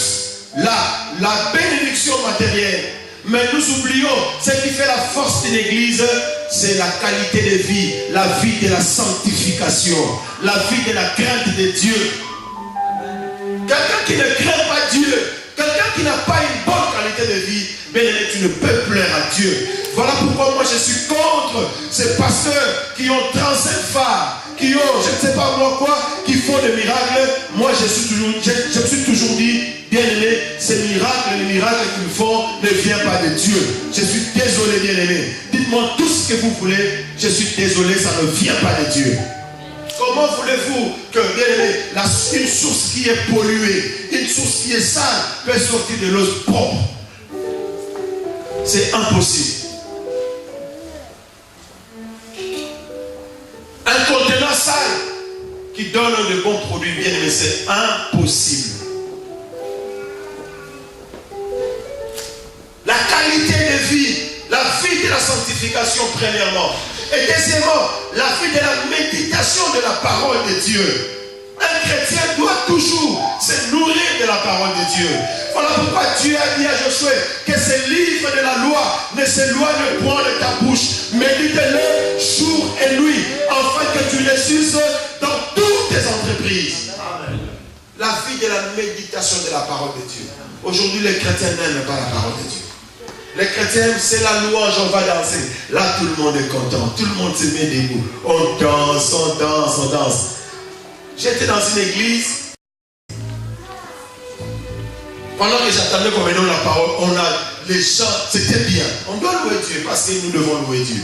la bénédiction matérielle. Mais nous oublions, ce qui fait la force de l'Église, c'est la qualité de vie, la vie de la sanctification, la vie de la crainte de Dieu. Quelqu'un qui ne craint pas Dieu, quelqu'un qui n'a pas une bonne qualité de vie, bien aimé, tu ne peux plaire à Dieu. Voilà pourquoi moi je suis contre ces pasteurs qui ont 35 phares, qui ont, je ne sais pas moi quoi, qui font des miracles. Moi je me suis toujours dit, bien aimé, ces miracles, les miracles qu'ils font ne viennent pas de Dieu. Je suis désolé, bien aimé. Dites-moi tout ce que vous voulez, je suis désolé, ça ne vient pas de Dieu. Comment voulez-vous que, bien aimé, une source qui est polluée, une source qui est sale, peut sortir de l'eau propre? C'est impossible. Un contenant sale qui donne de bons produits, bien aimé, c'est impossible. La qualité de vie, la vie de la sanctification premièrement. Et deuxièmement, la vie de la méditation de la parole de Dieu. Un chrétien doit toujours se nourrir de la parole de Dieu. Voilà pourquoi Dieu a dit à Josué que ce livre de la loi ne s'éloigne point de ta bouche. Médite-le jour et nuit, afin que tu les uses dans toutes tes entreprises. Amen. La vie de la méditation de la parole de Dieu. Aujourd'hui, les chrétiens n'aiment pas la parole de Dieu. Les chrétiens, c'est la louange, on va danser. Là, tout le monde est content. Tout le monde se met debout. On danse, on danse, on danse. J'étais dans une église. Pendant que j'attendais qu'on me donne la parole, on a les chants, c'était bien. On doit louer Dieu parce que nous devons louer Dieu.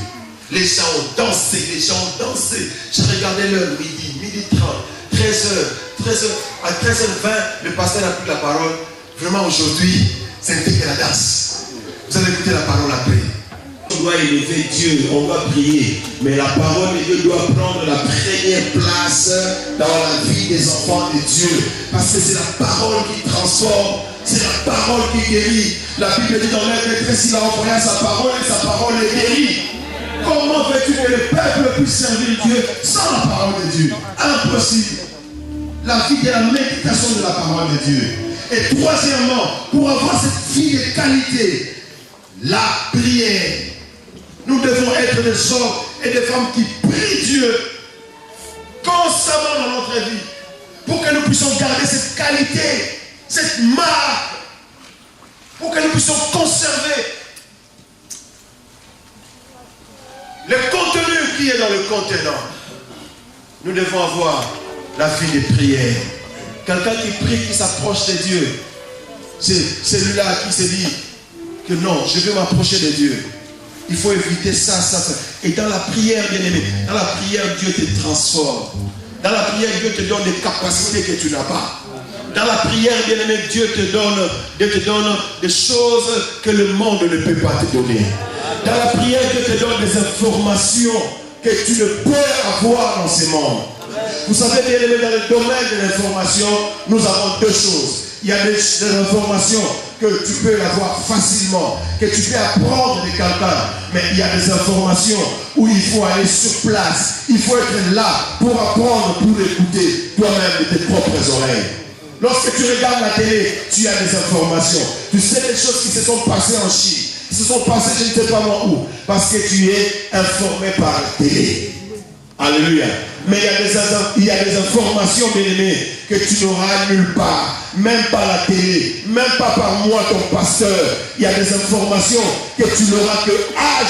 Les chants ont dansé, les chants ont dansé. J'ai regardé l'heure, midi 30, 13h. À 13h20, le pasteur a pris la parole. Vraiment aujourd'hui, c'était que la danse. Vous allez écouter la parole après. On doit élever Dieu, on doit prier. Mais la parole de Dieu doit prendre la première place dans la vie des enfants de Dieu. Parce que c'est la parole qui transforme, c'est la parole qui guérit. La Bible dit dans l'Être détresse, il a envoyé sa parole et sa parole est guérie. Comment veux-tu que le peuple puisse servir Dieu sans la parole de Dieu? Impossible. La vie de la méditation de la parole de Dieu. Et troisièmement, pour avoir cette vie de qualité, la prière. Nous devons être des hommes et des femmes qui prient Dieu constamment dans notre vie pour que nous puissions garder cette qualité, cette marque, pour que nous puissions conserver le contenu qui est dans le contenant. Nous devons avoir la vie de prière. Quelqu'un qui prie, qui s'approche de Dieu, c'est celui-là qui se dit que non, je veux m'approcher de Dieu. Il faut éviter ça. Et dans la prière, bien aimé, dans la prière, Dieu te transforme. Dans la prière, Dieu te donne des capacités que tu n'as pas. Dans la prière, bien aimé, Dieu te donne des choses que le monde ne peut pas te donner. Dans la prière, Dieu te donne des informations que tu ne peux avoir dans ce monde. Vous savez, bien aimé, dans le domaine de l'information, nous avons deux choses. Il y a des informations que tu peux avoir facilement, que tu peux apprendre de quelqu'un. Mais il y a des informations où il faut aller sur place. Il faut être là pour apprendre, pour écouter toi-même de tes propres oreilles. Lorsque tu regardes la télé, tu as des informations. Tu sais les choses qui se sont passées en Chine, qui se sont passées je ne sais pas moi où. Parce que tu es informé par la télé. Alléluia. Mais il y a des informations, bien aimées, que tu n'auras nulle part. Même par la télé, même pas par moi, ton pasteur. Il y a des informations que tu n'auras que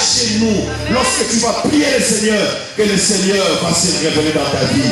chez nous. Lorsque tu vas prier le Seigneur, que le Seigneur va se révéler dans ta vie.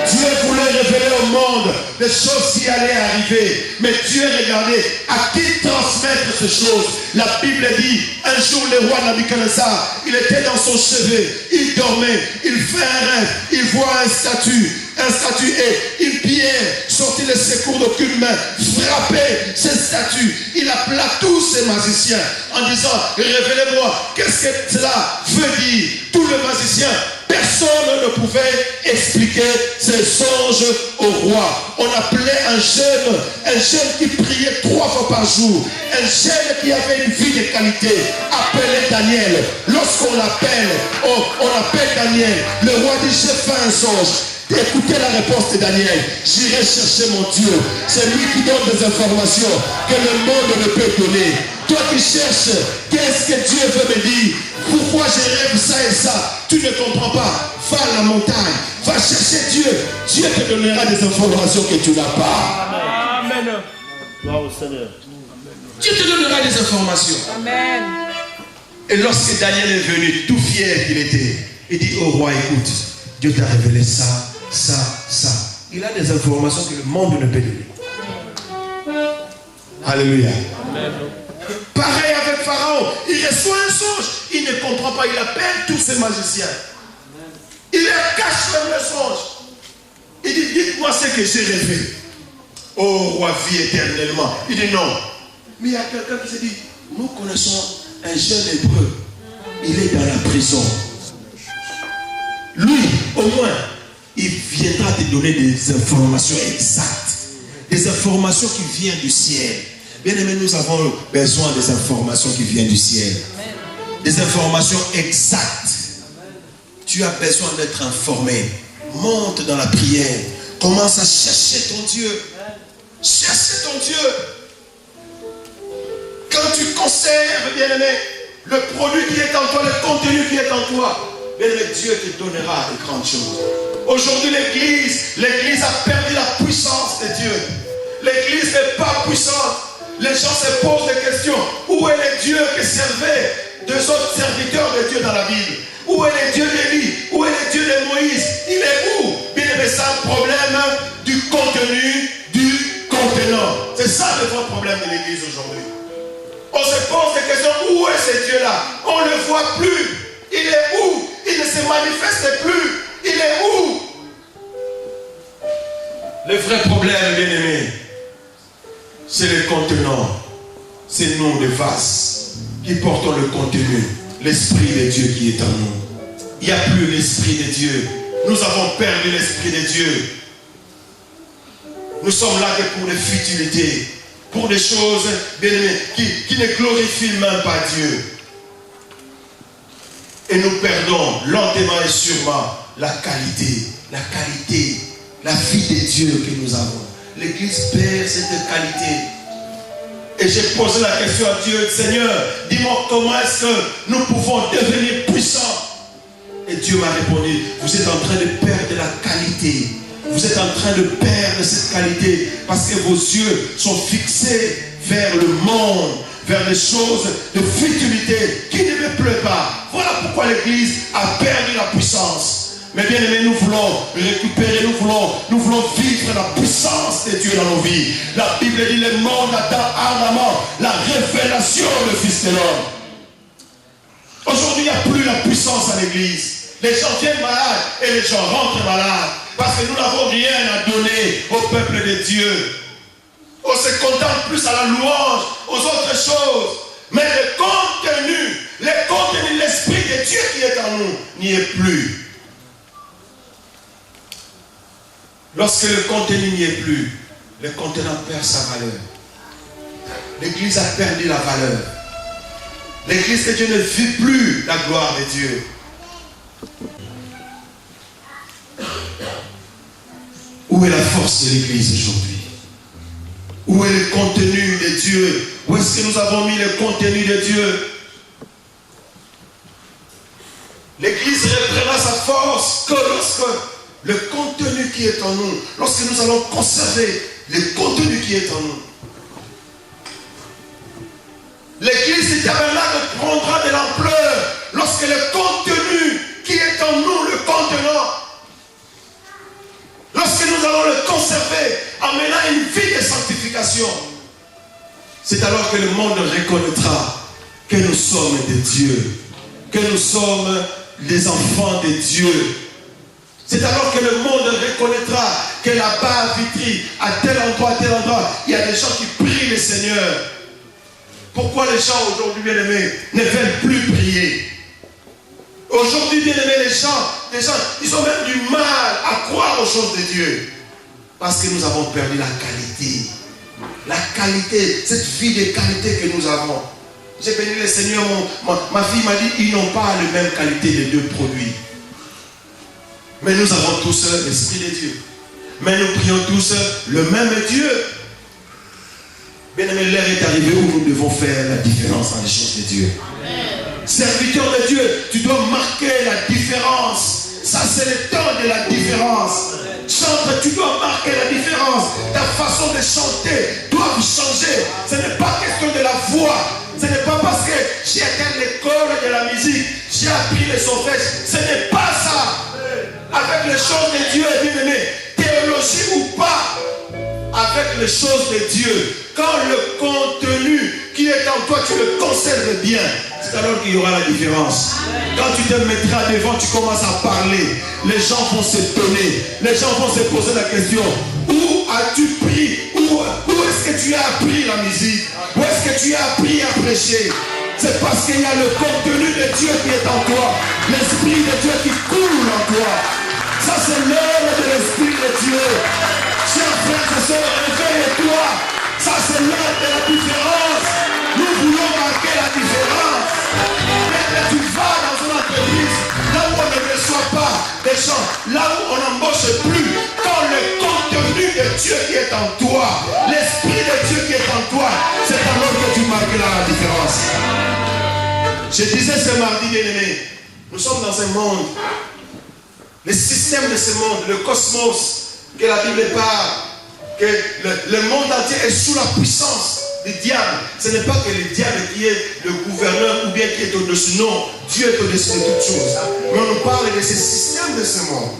Dieu voulait révéler au monde des choses qui allaient arriver. Mais Dieu regardait à qui transmettre ces choses. La Bible dit, un jour le roi Nabuchodonosor, il était dans son chevet, il dormait, il fait un rêve, il voit un statue et une pierre sortit le secours d'aucune main, frappait cette statue. Il appela tous ses magiciens en disant, révélez-moi, qu'est-ce que cela veut dire? Tous les magiciens, personne ne pouvait expliquer ces songes au roi. On appelait un jeune qui priait 3 fois par jour, un jeune qui avait une vie de qualité, appelé Daniel. Lorsqu'on l'appelle, on appelle Daniel. Le roi dit, j'ai fait un songe. Écoutez la réponse de Daniel. J'irai chercher mon Dieu. C'est lui qui donne des informations que le monde ne peut donner. Toi qui cherches, qu'est-ce que Dieu veut me dire? Pourquoi je rêve ça et ça? Tu ne comprends pas. Va à la montagne. Va chercher Dieu. Dieu te donnera des informations que tu n'as pas. Amen. Gloire au Seigneur. Dieu te donnera des informations. Amen. Et lorsque Daniel est venu, tout fier qu'il était, il dit au roi, écoute, Dieu t'a révélé ça. Il a des informations que le monde ne peut donner. Alléluia. Amen. Pareil avec Pharaon. Il reçoit un songe. Il ne comprend pas. Il appelle tous ses magiciens. Il leur cache même le songe. Il dit, dites-moi ce que j'ai rêvé. Oh, roi, vis éternellement. Il dit non. Mais il y a quelqu'un qui se dit, nous connaissons un jeune hébreu. Il est dans la prison. Lui, au moins, il viendra te donner des informations exactes. Des informations qui viennent du ciel. Bien aimé, nous avons besoin des informations qui viennent du ciel. Des informations exactes. Tu as besoin d'être informé. Monte dans la prière. Commence à chercher ton Dieu. Chercher ton Dieu. Quand tu conserves, bien aimé, le produit qui est en toi, le contenu qui est en toi, bien aimé, Dieu te donnera de grandes choses. Aujourd'hui, l'église a perdu la puissance de Dieu. L'église n'est pas puissante. Les gens se posent des questions. Où est le Dieu que servaient deux autres serviteurs de Dieu dans la Bible? Où est le Dieu d'Élie? Où est le Dieu de Moïse? Il est où? Bien aimé, c'est un problème du contenu, du contenant. C'est ça le grand problème de l'église aujourd'hui. On se pose des questions. Où est ce Dieu-là? On ne le voit plus. Il est où? Il ne se manifeste plus. Il est où? Le vrai problème, bien aimé, c'est le contenant. C'est nous, les vases, qui portons le contenu, l'Esprit de Dieu qui est en nous. Il n'y a plus l'Esprit de Dieu. Nous avons perdu l'Esprit de Dieu. Nous sommes là que pour des futilités, pour des choses qui ne glorifient même pas Dieu. Et nous perdons lentement et sûrement la qualité, la vie de Dieu que nous avons. L'Église perd cette qualité. Et j'ai posé la question à Dieu, Seigneur, dis-moi comment est-ce que nous pouvons devenir puissants. Et Dieu m'a répondu, vous êtes en train de perdre la qualité. Vous êtes en train de perdre cette qualité parce que vos yeux sont fixés vers le monde, vers des choses de futilité qui ne me plaisent pas. Voilà pourquoi l'Église a perdu la puissance. Mais bien aimés, nous voulons récupérer, nous voulons vivre la puissance de Dieu dans nos vies. La Bible dit, le monde attend ardemment la révélation du Fils de l'homme. Aujourd'hui, il n'y a plus la puissance à l'Église. Les gens viennent malades et les gens rentrent malades. Parce que nous n'avons rien à donner au peuple de Dieu. On se contente plus à la louange, aux autres choses. Mais le contenu, l'Esprit de Dieu qui est en nous, n'y est plus. Lorsque le contenu n'y est plus, le contenant perd sa valeur. L'Église a perdu la valeur. L'Église de Dieu ne vit plus la gloire de Dieu. Où est la force de l'Église aujourd'hui? Où est le contenu de Dieu? Où est-ce que nous avons mis le contenu de Dieu? L'Église reprendra sa force que lorsque le contenu qui est en nous, lorsque nous allons conserver le contenu qui est en nous. L'Église du tabernacle prendra de l'ampleur lorsque le contenu qui est en nous, le contenant, lorsque nous allons le conserver en menant une vie de sanctification, c'est alors que le monde reconnaîtra que nous sommes de Dieu, que nous sommes les enfants de Dieu. C'est alors que le monde reconnaîtra que là-bas à Vitry, à tel endroit, il y a des gens qui prient le Seigneur. Pourquoi les gens aujourd'hui, bien aimés, ne veulent plus prier? Aujourd'hui, bien aimés, les gens, ils ont même du mal à croire aux choses de Dieu. Parce que nous avons perdu la qualité. La qualité, cette vie de qualité que nous avons. J'ai béni le Seigneur, ma fille m'a dit, ils n'ont pas la même qualité de deux produits. Mais nous avons tous l'Esprit de Dieu. Mais nous prions tous le même Dieu. Bien aimé, l'heure est arrivée où nous devons faire la différence dans les choses de Dieu. Amen. Serviteur de Dieu, tu dois marquer la différence. Ça, c'est le temps de la différence. Chante, tu dois marquer la différence. Ta façon de chanter doit changer. Ce n'est pas question de la voix. Ce n'est pas parce que j'ai été à l'école de la musique, j'ai appris le solfège. Ce n'est pas ça. Avec les choses de Dieu, bien aimé, théologie ou pas, avec les choses de Dieu, quand le contenu qui est en toi, tu le conserves bien, c'est alors qu'il y aura la différence. Quand tu te mettras devant, tu commences à parler, les gens vont s'étonner, les gens vont se poser la question, où as-tu pris? Où est-ce que tu as appris la musique? Où est-ce que tu as appris à prêcher? C'est parce qu'il y a le contenu de Dieu qui est en toi, l'Esprit de Dieu qui coule en toi. Ça, c'est l'œuvre de l'Esprit de Dieu. Chers frères et sœurs, réveille-toi. Ça, c'est l'heure de la différence. Nous voulons marquer la différence. Mais tu vas dans une entreprise, là où on ne reçoit pas des gens, là où on n'embauche plus, quand le contenu de Dieu qui est en toi, l'Esprit de Dieu qui est en toi, c'est alors que tu marqueras la différence. Je disais ce mardi, bien-aimé, nous sommes dans un monde, le système de ce monde, le cosmos, que la Bible parle, que le monde entier est sous la puissance du diable. Ce n'est pas que le diable qui est le gouverneur ou bien qui est au-dessus. Non, Dieu est au-dessus de toutes choses. Mais on nous parle de ce système de ce monde.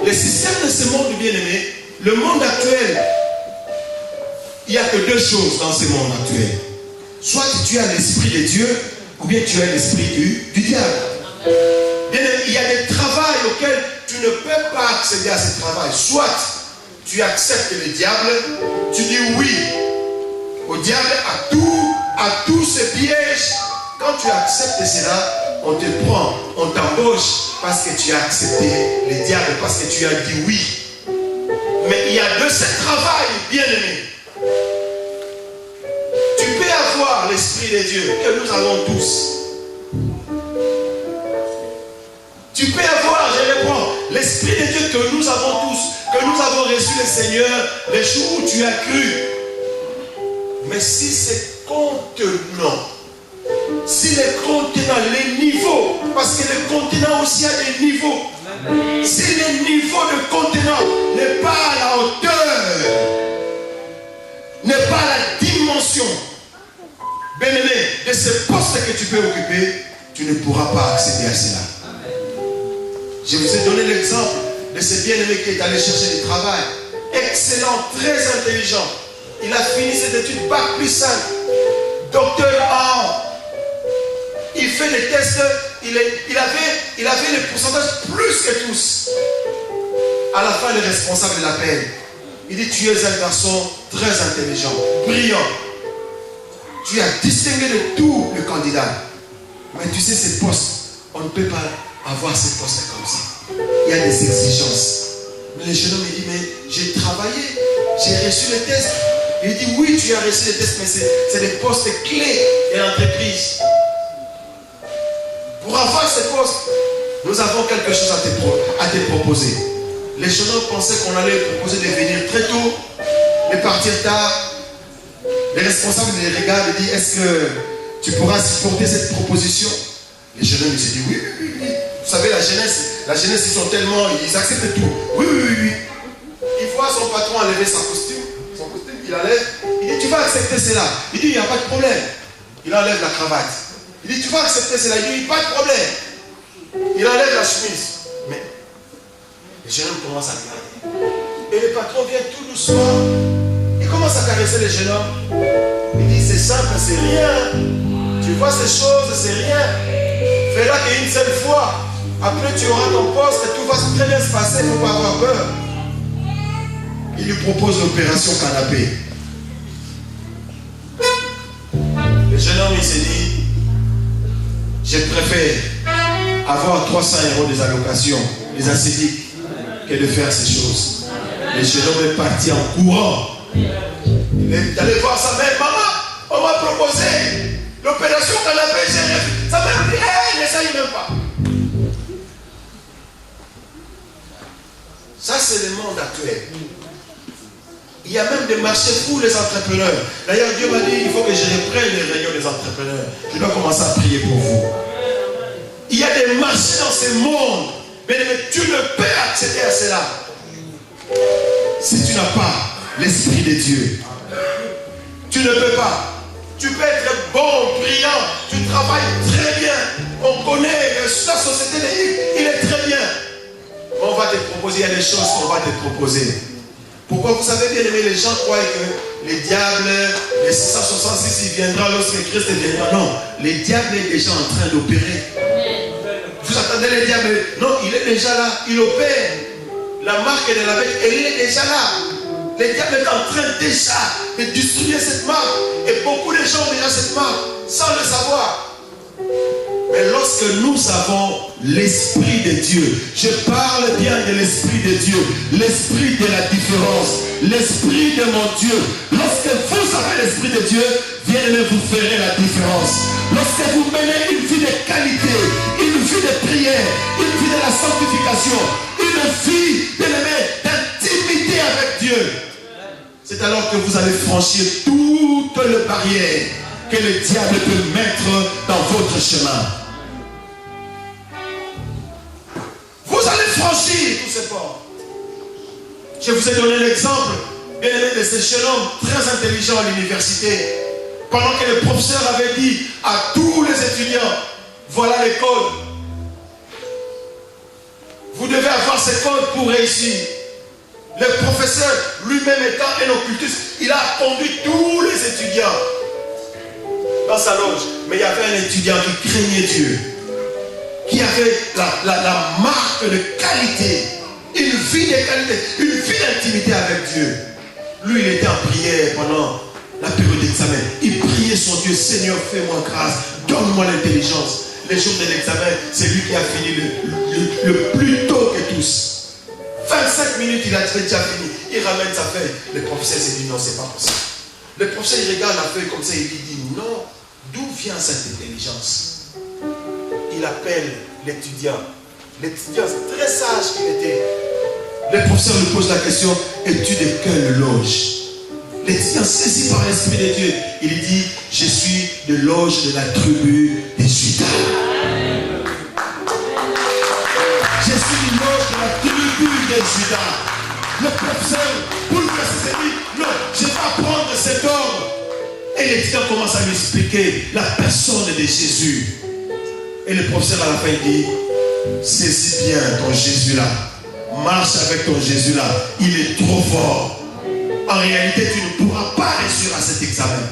Le système de ce monde, bien aimé, le monde actuel, il n'y a que deux choses dans ce monde actuel. Soit tu as l'esprit de Dieu, ou bien tu as l'esprit du diable. Bien aimé, il y a des travails auxquels tu ne peux pas accéder à ce travail. Soit tu acceptes le diable, tu dis oui au diable, à tous ces pièges Quand tu acceptes cela, on te prend, on t'embauche parce que tu as accepté les diables, parce que tu as dit oui. Mais il y a de ce travail, bien aimé. Tu peux avoir l'Esprit de Dieu que nous avons tous. Tu peux avoir, je reprends, l'Esprit de Dieu que nous avons tous, que nous avons reçu le Seigneur les jours où tu as cru. Mais si c'est contenant, si le contenant, les niveaux, parce que le contenant aussi a des niveaux. Si le niveau de contenant n'est pas à la hauteur, n'est pas à la dimension, bien-aimé, de ce poste que tu peux occuper, tu ne pourras pas accéder à cela. Je vous ai donné l'exemple de ce bien-aimé qui est allé chercher du travail. Excellent, très intelligent. Il a fini ses études bac plus 5, docteur en. Il fait des tests, il avait les pourcentages plus que tous. À la fin, le responsable de l'appel, il dit: tu es un garçon très intelligent, brillant. Tu as distingué de tous les candidats. Mais tu sais, ces postes, on ne peut pas avoir ces postes comme ça. Il y a des exigences. Mais le jeune homme me dit: mais j'ai travaillé, j'ai reçu les tests. Il dit: oui, tu as reçu les tests, mais c'est des postes clés de l'entreprise. Pour avoir ces postes, nous avons quelque chose à te proposer. Les jeunes hommes pensaient qu'on allait proposer de venir très tôt, de partir tard. Les responsables les regardent et disent: est-ce que tu pourras supporter cette proposition? Les jeunes hommes se disent: oui, oui, oui. Vous savez, la jeunesse, ils sont tellement, ils acceptent tout. Oui, oui, oui, oui. Il voit son patron enlever son costume, il enlève. Il dit: tu vas accepter cela? Il dit: il n'y a pas de problème. Il enlève la cravate. Il dit: tu vas accepter cela? Il dit: pas de problème. Il enlève la chemise. Mais les jeunes hommes commencent à regarder. Et le patron vient tout doucement. Il commence à caresser les jeunes hommes. Il dit: c'est simple, c'est rien. Tu vois ces choses, c'est rien. Fais-la qu'une seule fois. Après tu auras ton poste et tout va très bien se passer, il ne faut pas avoir peur. Il lui propose l'opération canapé. Le jeune homme, il s'est dit: je préfère avoir 300 € des allocations, des ascétiques, que de faire ces choses. Le jeune homme est parti en courant. Il est allé voir sa mère: maman, on m'a proposé l'opération canapé. Sa mère dit: hey, n'essaye même pas. Ça, c'est le monde actuel. Il y a même des marchés pour les entrepreneurs. D'ailleurs, Dieu m'a dit: il faut que je reprenne les réunions des entrepreneurs. Je dois commencer à prier pour vous. Il y a des marchés dans ce monde. Mais tu ne peux accéder à cela si tu n'as pas l'Esprit de Dieu. Tu ne peux pas. Tu peux être bon, brillant, tu travailles très bien. On connaît la société, il est très bien. On va te proposer, il y a des choses qu'on va te proposer. Pourquoi? Vous savez, bien aimé, les gens croient que les diables, les 666, il viendra lorsque Christ viendra. Non, les diables est déjà en train d'opérer. Vous attendez les diables? Non, il est déjà là, il opère. La marque de la bête, elle est déjà là. Les diables est en train déjà de distribuer cette marque. Et beaucoup de gens ont déjà cette marque, sans le savoir. Mais lorsque nous avons l'Esprit de Dieu, je parle bien de l'Esprit de Dieu, l'Esprit de la différence, l'Esprit de mon Dieu. Lorsque vous avez l'Esprit de Dieu, bien-aimé, vous ferez la différence. Lorsque vous menez une vie de qualité, une vie de prière, une vie de la sanctification, une vie, bien-aimé, d'intimité avec Dieu, c'est alors que vous allez franchir toutes les barrières que le diable peut mettre dans votre chemin. Vous allez franchir tous ces portes. Je vous ai donné l'exemple, bien aimé, de ce jeune homme très intelligent à l'université. Pendant que le professeur avait dit à tous les étudiants: voilà les codes. Vous devez avoir ces codes pour réussir. Le professeur, lui-même étant un occultiste, il a conduit tous les étudiants dans sa loge. Mais il y avait un étudiant qui craignait Dieu, qui avait la marque de qualité, une vie de qualité, une vie d'intimité avec Dieu. Lui, il était en prière pendant la période d'examen. Il priait son Dieu: Seigneur, fais-moi grâce, donne-moi l'intelligence. Les jours de l'examen, c'est lui qui a fini le plus tôt que tous. 25 minutes, il a déjà fini. Il ramène sa feuille. Le professeur s'est dit non, c'est pas possible. Le professeur, il regarde la feuille comme ça, il lui dit non, d'où vient cette intelligence? Il appelle l'étudiant. L'étudiant, très sage qu'il était. Le professeur lui pose la question, es-tu de quelle loge? L'étudiant saisi par l'Esprit de Dieu, il lui dit, je suis de loge de la tribu de Juda. Je suis une loge de la tribu de Juda. Le professeur, bouleversé, s'est dit, non, je vais apprendre cet ordre. Et l'étudiant commence à lui expliquer la personne de Jésus. Et le professeur à la fin dit, saisis bien ton Jésus là. Marche avec ton Jésus là. Il est trop fort. En réalité, tu ne pourras pas réussir à cet examen.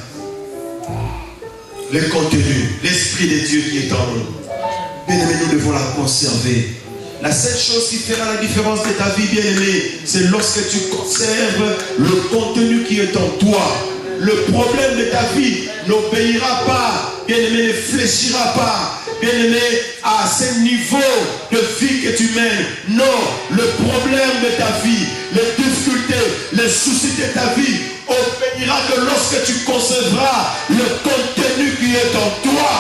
Le contenu, l'Esprit de Dieu qui est en nous. Bien-aimés, nous devons la conserver. La seule chose qui fera la différence de ta vie, bien-aimé, c'est lorsque tu conserves le contenu qui est en toi. Le problème de ta vie n'obéira pas, bien-aimé, ne fléchira pas, bien-aimé, à ce niveau de vie que tu mènes. Non, le problème de ta vie, les difficultés, les soucis de ta vie obéira que lorsque tu conserveras le contenu qui est en toi.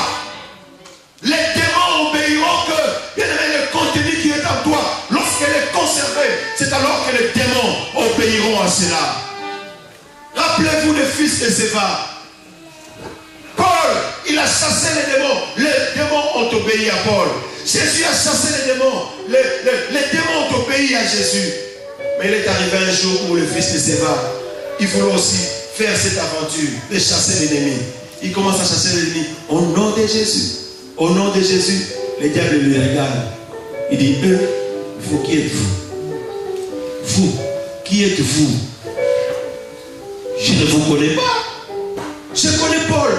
Les démons obéiront que, bien aimé, le contenu qui est en toi, lorsqu'elle est conservée, c'est alors que les démons obéiront à cela. Rappelez-vous le fils de Séva. Paul, il a chassé les démons. Les démons ont obéi à Paul. Jésus a chassé les démons. Les démons ont obéi à Jésus. Mais il est arrivé un jour où le fils de Séva, il voulait aussi faire cette aventure de chasser l'ennemi. Il commence à chasser l'ennemi au nom de Jésus. Au nom de Jésus, le diable lui regarde. Il dit, vous qui êtes-vous? Vous, qui êtes-vous? Je ne vous connais pas. Je connais Paul,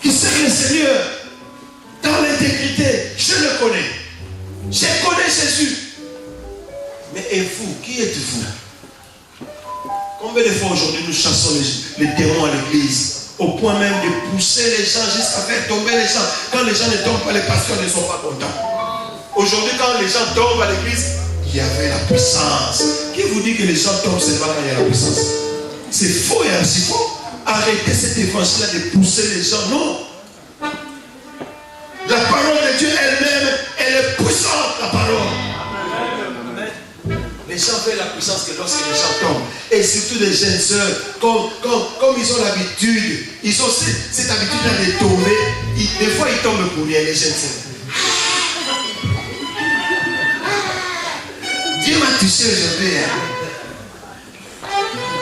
qui sert le Seigneur dans l'intégrité. Je le connais. Je connais Jésus. Mais et vous, qui êtes-vous? Combien de fois aujourd'hui nous chassons les démons à l'église, au point même de pousser les gens jusqu'à faire tomber les gens. Quand les gens ne tombent pas, les pasteurs ne sont pas contents. Aujourd'hui, quand les gens tombent à l'église, il y avait la puissance. Qui vous dit que les gens tombent seulement quand il y a la puissance? C'est faux et archi faux. Arrêtez cet évangile-là de pousser les gens. Non. La parole de Dieu elle-même, elle est puissante, la parole. Les gens veulent la puissance que lorsque les gens tombent. Et surtout les jeunes sœurs, comme ils ont l'habitude, ils ont cette habitude de tomber. Des fois, ils tombent pour rien, les jeunes sœurs. Dieu m'a touché aujourd'hui.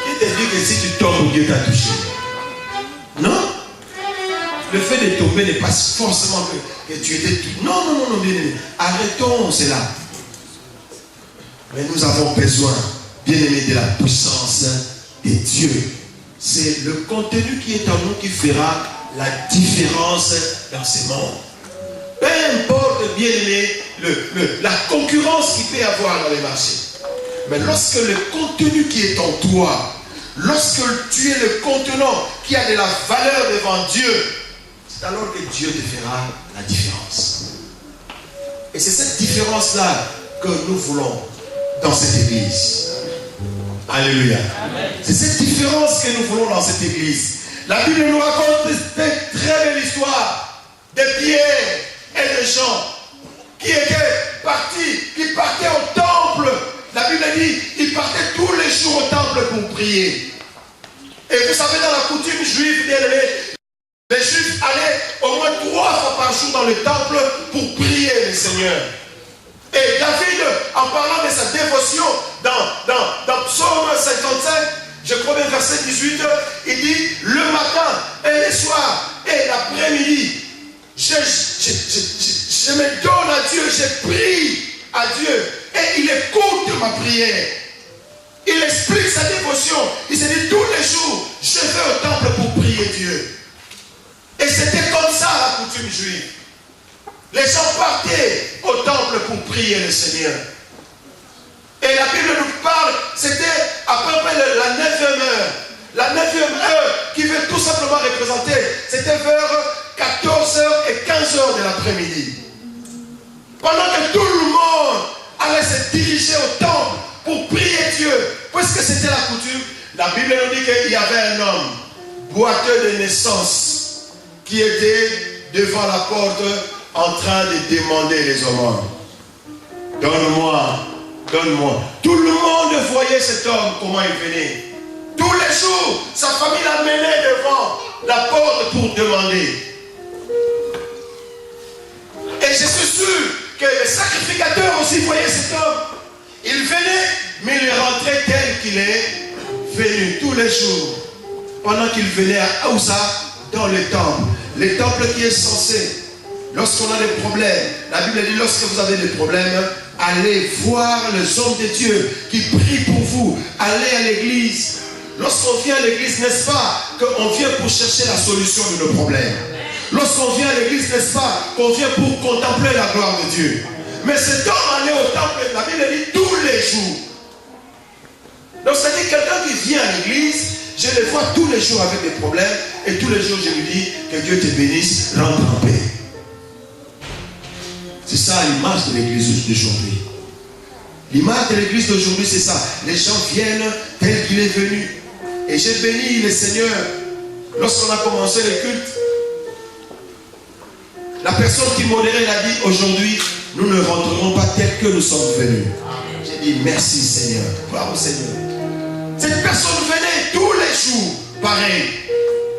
Qui te dit que si tu tombes, Dieu t'a touché? Non. Le fait de tomber n'est pas forcément que tu étais tout. Non, bien aimé. Arrêtons cela. Mais nous avons besoin, bien aimé, de la puissance de Dieu. C'est le contenu qui est en nous qui fera la différence dans ce monde. Peu importe, bien aimé, la concurrence qu'il peut y avoir dans les marchés. Mais lorsque le contenu qui est en toi, lorsque tu es le contenant qui a de la valeur devant Dieu, c'est alors que Dieu te fera la différence. Et c'est cette différence-là que nous voulons dans cette église. Alléluia. C'est cette différence que nous voulons dans cette église. La Bible nous raconte cette très belle histoire de Pierre et de Jean qui partaient au temple. La Bible dit ils partaient tous les jours au temple pour prier. Et vous savez, dans la coutume juive, les Juifs allaient au moins 3 fois par jour dans le temple pour prier le Seigneur. Et David, en parlant de sa dévotion, dans Psaume 55, je crois bien verset 18, il dit, le matin et le soir et l'après-midi, je me donne à Dieu, je prie à Dieu, et il écoute ma prière. Il explique sa dévotion. Il se dit, tous les jours, je vais au temple pour prier Dieu. Et c'était comme ça la coutume juive. Les gens partaient au temple pour prier le Seigneur. Et la Bible nous parle, c'était à peu près la 9e heure. La 9e heure qui veut tout simplement représenter, c'était vers 14h et 15h de l'après-midi. Pendant que tout le monde allait se diriger au temple pour prier Dieu, puisque c'était la coutume, la Bible nous dit qu'il y avait un homme, boiteux de naissance, qui était devant la porte en train de demander les aumônes. Donne-moi, donne-moi. Tout le monde voyait cet homme, comment il venait. Tous les jours, sa famille l'amenait devant la porte pour demander. Et je suis sûr que le sacrificateur aussi voyait cet homme. Il venait, mais il rentrait tel qu'il est venu tous les jours. Pendant qu'il venait à Aoussa, dans le temple. Le temple qui est censé, lorsqu'on a des problèmes, la Bible dit, lorsque vous avez des problèmes, allez voir les hommes de Dieu qui prient pour vous. Allez à l'église. Lorsqu'on vient à l'église, n'est-ce pas, qu'on vient pour chercher la solution de nos problèmes. Lorsqu'on vient à l'église, n'est-ce pas, qu'on vient pour contempler la gloire de Dieu. Mais cet homme allait au temple, la Bible dit, tous les jours. Donc c'est-à-dire quelqu'un qui vient à l'église, je le vois tous les jours avec des problèmes, et tous les jours je lui dis, que Dieu te bénisse, rentre en paix. C'est ça l'image de l'église d'aujourd'hui. L'image de l'église d'aujourd'hui, c'est ça. Les gens viennent tel qu'il est venu. Et j'ai béni le Seigneur. Lorsqu'on a commencé le culte, la personne qui modérait l'a dit, aujourd'hui, nous ne rentrerons pas tel que nous sommes venus. J'ai dit, merci Seigneur. Gloire au Seigneur. Cette personne venait tous les jours, pareil.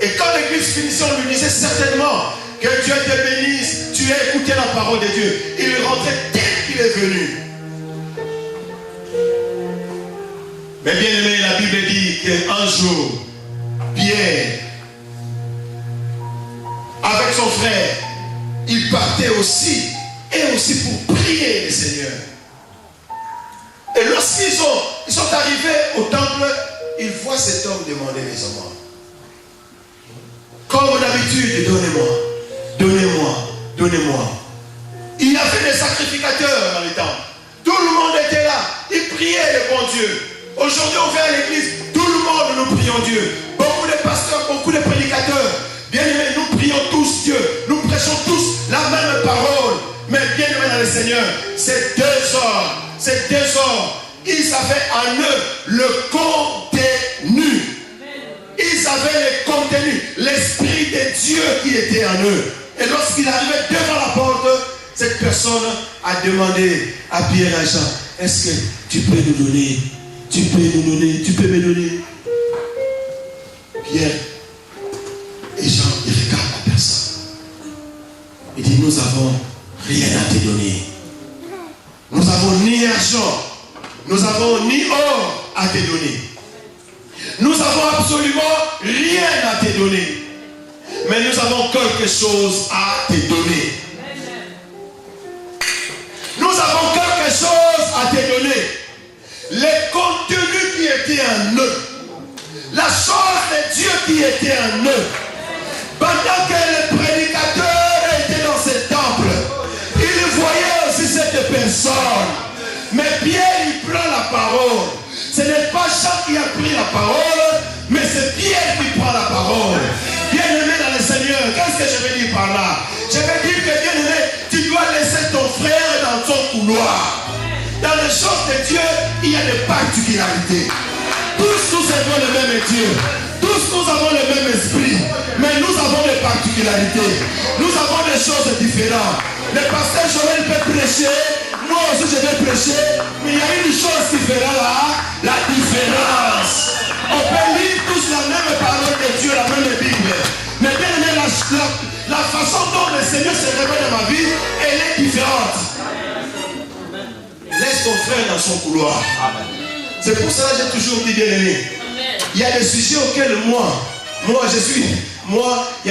Et quand l'église finissait, on lui disait certainement que Dieu te bénisse, tu as écouté la parole de Dieu. Il rentrait tel qu'il est venu. Mais bien aimé, la Bible dit qu'un jour, Pierre, avec son frère, il partait aussi, et aussi pour prier le Seigneur. Et lorsqu'ils sont arrivés au temple, ils voient cet homme demander les aumônes. Comme d'habitude, donnez-moi, donnez-moi, donnez-moi. Il y avait des sacrificateurs dans les temples. Tout le monde était là. Ils priaient le bon Dieu. Aujourd'hui, on vient à l'église. Tout le monde, nous prions Dieu. Beaucoup de pasteurs, beaucoup de prédicateurs. Bien aimés, nous prions tous Dieu. Nous prêchons tous la même parole. Mais bien aimés dans le Seigneur, ces deux hommes, ils avaient en eux le contenu. Ils avaient le contenu, l'esprit de Dieu qui était en eux. Et lorsqu'il arrivait devant la porte, cette personne a demandé à Pierre et à Jean, est-ce que tu peux nous donner? Tu peux nous donner? Tu peux me donner? Pierre et Jean, ils regardent la personne. Il dit, nous n'avons rien à te donner. Nous n'avons ni argent, nous n'avons ni or à te donner. Nous n'avons absolument rien à te donner. Mais nous avons quelque chose à te donner. Nous avons quelque chose à te donner. Le contenu qui était en eux. La chose de Dieu qui était en eux. Pendant que les prédicateurs étaient dans ce temple, ils voyaient aussi cette personne. Mais Pierre, il prend la parole. Ce n'est pas Jean qui a pris la parole, mais c'est Pierre qui prend la parole. Bien-aimé dans le Seigneur, qu'est-ce que je veux dire par là? Je veux dire que bien-aimé, tu dois laisser ton frère dans son couloir. Dans les choses de Dieu, il y a des particularités. Tous nous servons le même Dieu. Tous nous avons le même esprit. Mais nous avons des particularités. Nous avons des choses différentes. Le pasteur Joël peut prêcher. Moi aussi je vais prêcher. Mais il y a une chose qui fera là, la différence. On peut lire tous la même parole de Dieu, la même Bible. Mais bien aimé, la façon dont le Seigneur se révèle dans ma vie, elle est différente. Laisse ton frère dans son couloir. C'est pour cela que j'ai toujours dit, bien aimé, il y a des sujets auxquels il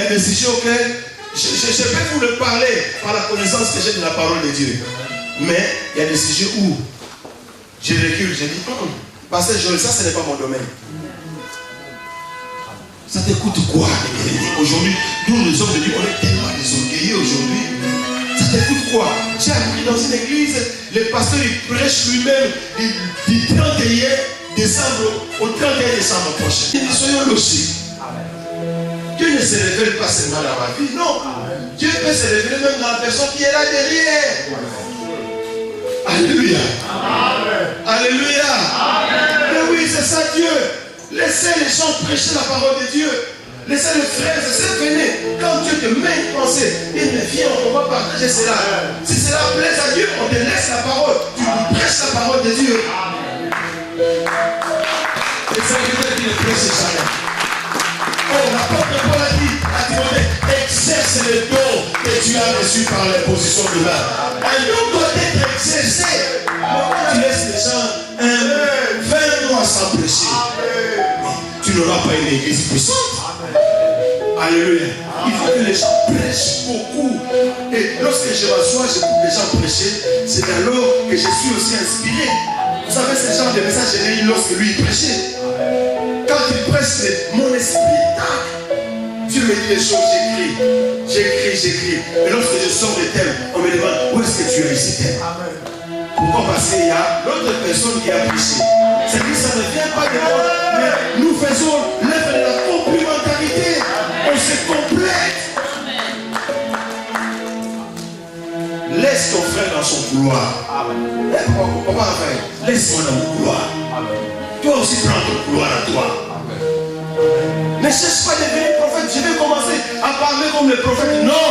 y a des sujets auxquels je peux vous le parler par la connaissance que j'ai de la parole de Dieu. Mais il y a des sujets où je recule, je dis, pasteur Joël, ça ce n'est pas mon domaine. Ça t'écoute quoi? Aujourd'hui, nous les hommes de Dieu, on est tellement désorgueillés aujourd'hui. Ça t'écoute quoi? J'ai appris dans une église, le pasteur il prêche lui-même du 31 décembre, au 31 décembre prochain. Soyons logiques. Dieu ne se révèle pas seulement dans ma vie, non. Dieu peut se révéler même dans la personne qui est là derrière. Alléluia. Amen. Alléluia. Amen. Mais oui, c'est ça Dieu. Laissez les gens prêcher la parole de Dieu. Laissez les frères et sœurs venir. Quand Dieu te met une pensée, il me vient, on va partager cela. Si cela plaît à Dieu, on te laisse la parole. Tu lui prêches la parole de Dieu. Les serviteurs qui ne prêchent jamais. Oh, l'apôtre Paul a dit à Timothée, exerce le don que tu as reçu par l'imposition de main. Un don doit être exercé. Pourquoi tu laisses les gens 20 mois sans prêcher? Tu n'auras pas une église puissante. Alléluia. Il faut que les gens prêchent beaucoup. Et lorsque je m'assois, j'écoute les gens prêcher, c'est alors que je suis aussi inspiré. Vous savez, ce genre de message, je l'ai eu lorsque lui prêchait. Quand il prêche, mon esprit tac. Dieu me dit les choses, j'écris. Et lorsque je sors des thèmes, on me demande où est-ce que tu as eu ces thèmes. Pourquoi? Parce qu'il y a l'autre personne qui a prêché. C'est-à-dire que ça ne vient pas de moi, mais nous faisons l'œuvre de la complémentarité. On se complète. Laisse ton frère dans son couloir. Papa, laisse-moi dans mon couloir. Toi aussi prends ton couloir à toi. Ne cherche pas de devenir prophète. Je vais commencer à parler comme le prophète. Non.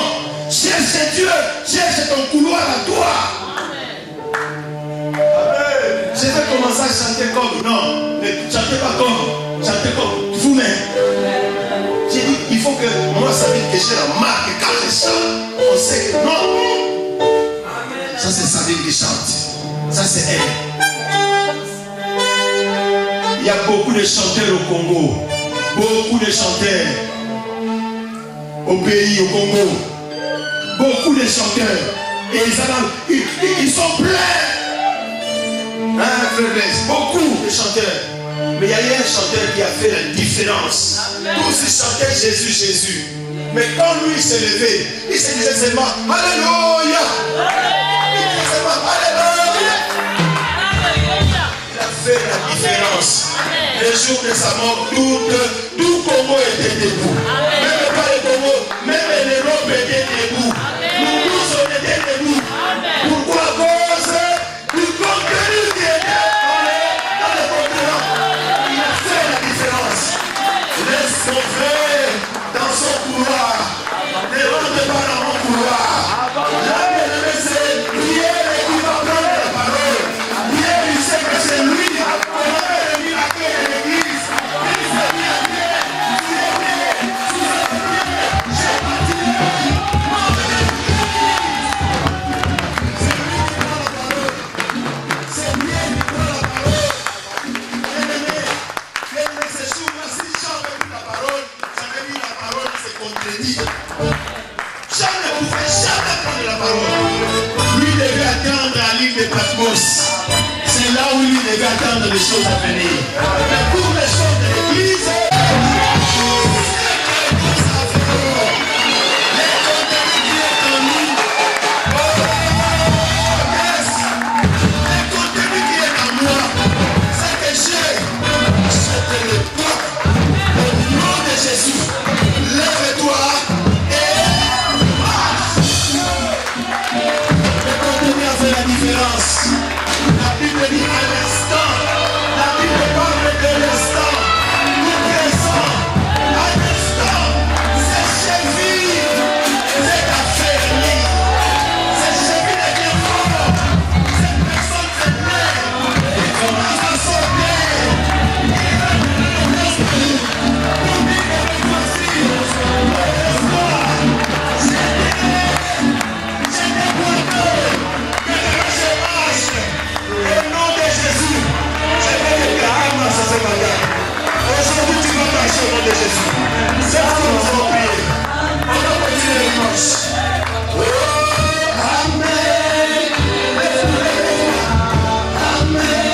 Cherche Dieu. Cherche ton couloir à toi. Je vais commencer à chanter comme. Non. Ne chantez pas comme. Chantez comme vous-même. J'ai dit, il faut que moi, ça veut dire que j'ai la marque. Quand je chante, on sait que non. Ça, c'est Sabine qui chante. Ça, c'est elle. Il y a beaucoup de chanteurs au Congo. Beaucoup de chanteurs au pays, au Congo. Beaucoup de chanteurs. Et ils sont pleins. Hein, beaucoup de chanteurs. Mais il y a un chanteur qui a fait la différence. Tous ils chantaient Jésus, Jésus. Mais quand lui s'est levé, il se disait seulement Alléluia. Il disait seulement Alléluia. Il a fait la différence. Le jour de sa mort, tout Congo était debout. Même pas le Congo, même l'Europe était debout. Nous tous on était debout. Pourquoi? À cause du contenu qui était dans le continent. Il a fait la différence. Laisse mon frère dans son couloir. Ne rentre pas dans mon couloir. Jamais ne laisser prier et qui va prendre la parole. Pierre, il sait que c'est lui. C'est là où lui devait attendre les choses à venir. Mais pour les choses de l'église, les contenus qui est en nous, les contenus qui est en moi, c'est que j'ai le peuple au nom de Jésus. Lève-toi et marche. Le contenu a fait la différence. La Bible dit à l'instant, la Bible parle de l'instant, du présent, à l'instant, c'est cheville, c'est affairé, c'est cheville de bien fort, cette personne se plaît, il commence à sauter, il va nous laisser, pour dire que voici, l'espoir, j'étais porteur, que je marche. Au nom de Jésus, je vais déclarer ma sacerdoce. Aujourd'hui, tu vas marcher au nom de Jésus. C'est ce que nous allons prier. On va continuer le marche. Oh, Amen. Amen.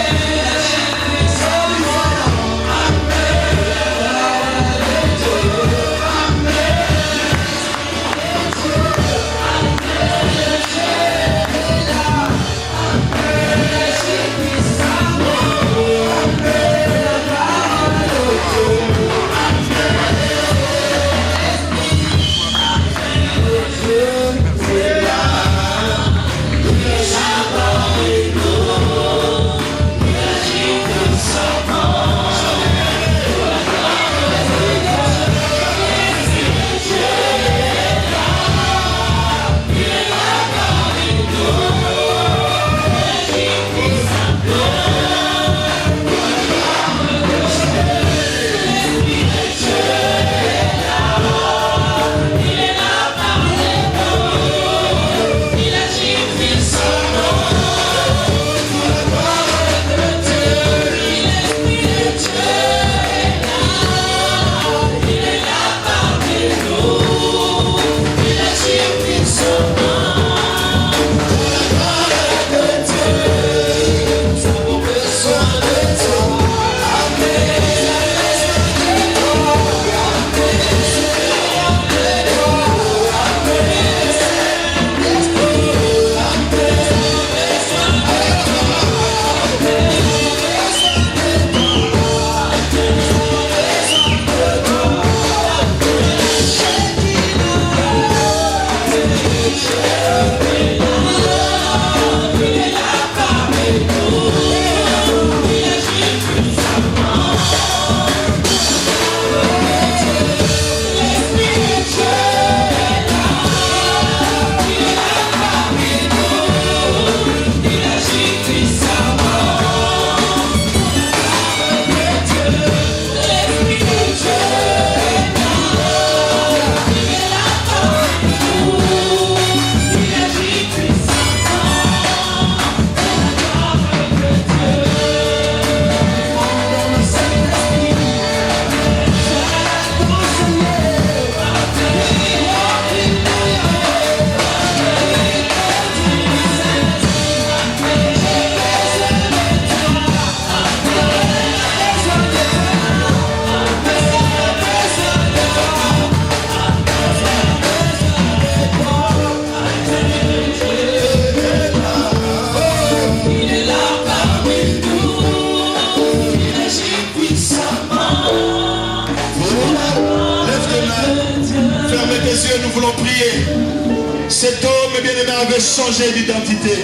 changé d'identité.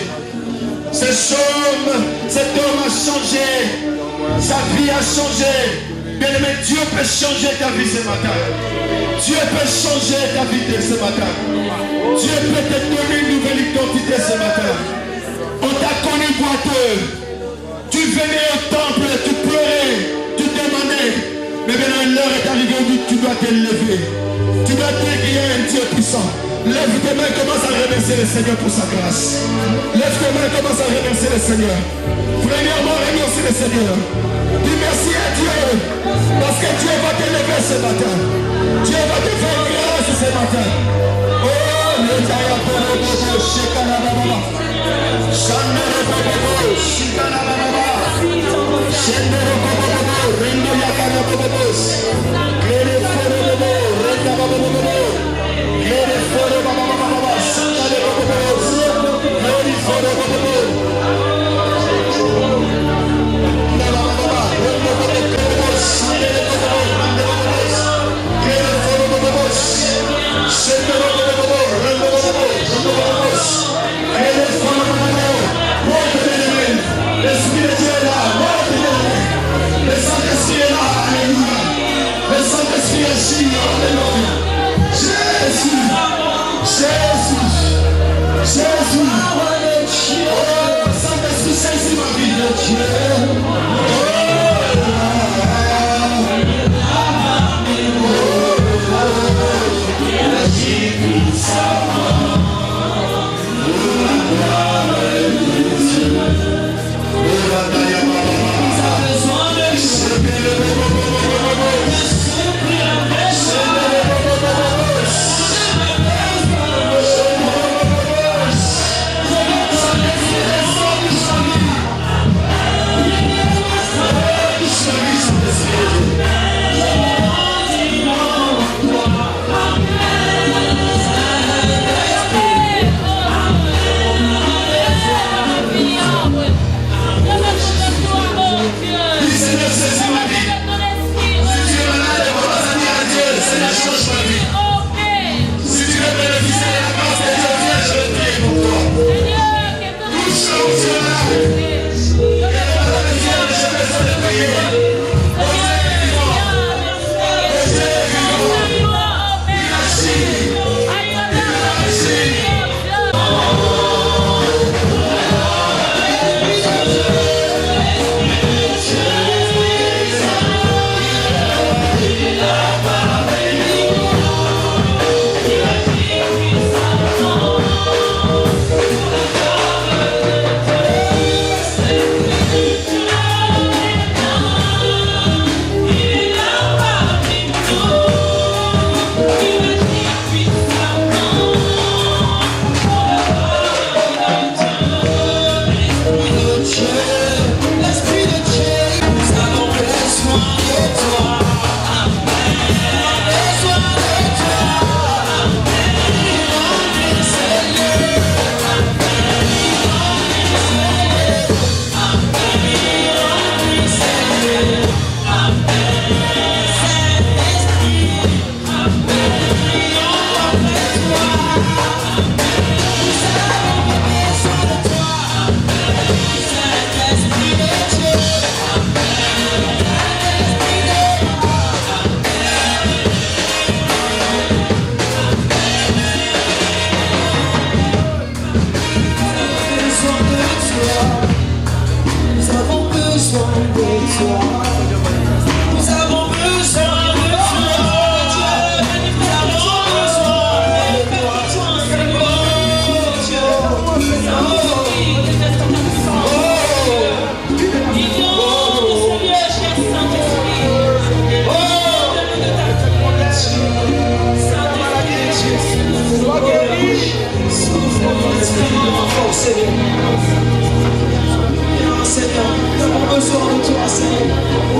Cet homme a changé. Sa vie a changé. Bien-aimé, Dieu peut changer ta vie ce matin. Dieu peut changer ta vie ce matin. Dieu peut te donner une nouvelle identité ce matin. On t'a connu boiteux. Tu venais au temple, tu pleurais, tu demandais. Mais maintenant l'heure est arrivée où tu dois te lever. Tu dois dire qu'il y a un Dieu puissant. Lève tes mains, commence à remercier le Seigneur pour sa grâce. Lève tes mains, commence à remercier le Seigneur. Premièrement, remercie le Seigneur. Dis merci à Dieu. Parce que Dieu va te lever ce matin. Dieu va te faire grâce ce matin. Oh, le Daya Bobo, Shekanababa. Shandarababa, Shikanababa. Shandarababa, Rendo Yakanababa. Kere Forebo, Renda Baba. Kere Forebo, Baba. Shandarababa. Kere Forebo, l'Esprit de Dieu est là, le Saint-Esprit est là, alléluia. Le Saint-Esprit agit, alléluia. Jésus, oh, Saint-Esprit, saisis ma vie de Dieu. Seigneur, nous avons besoin de toi, Seigneur.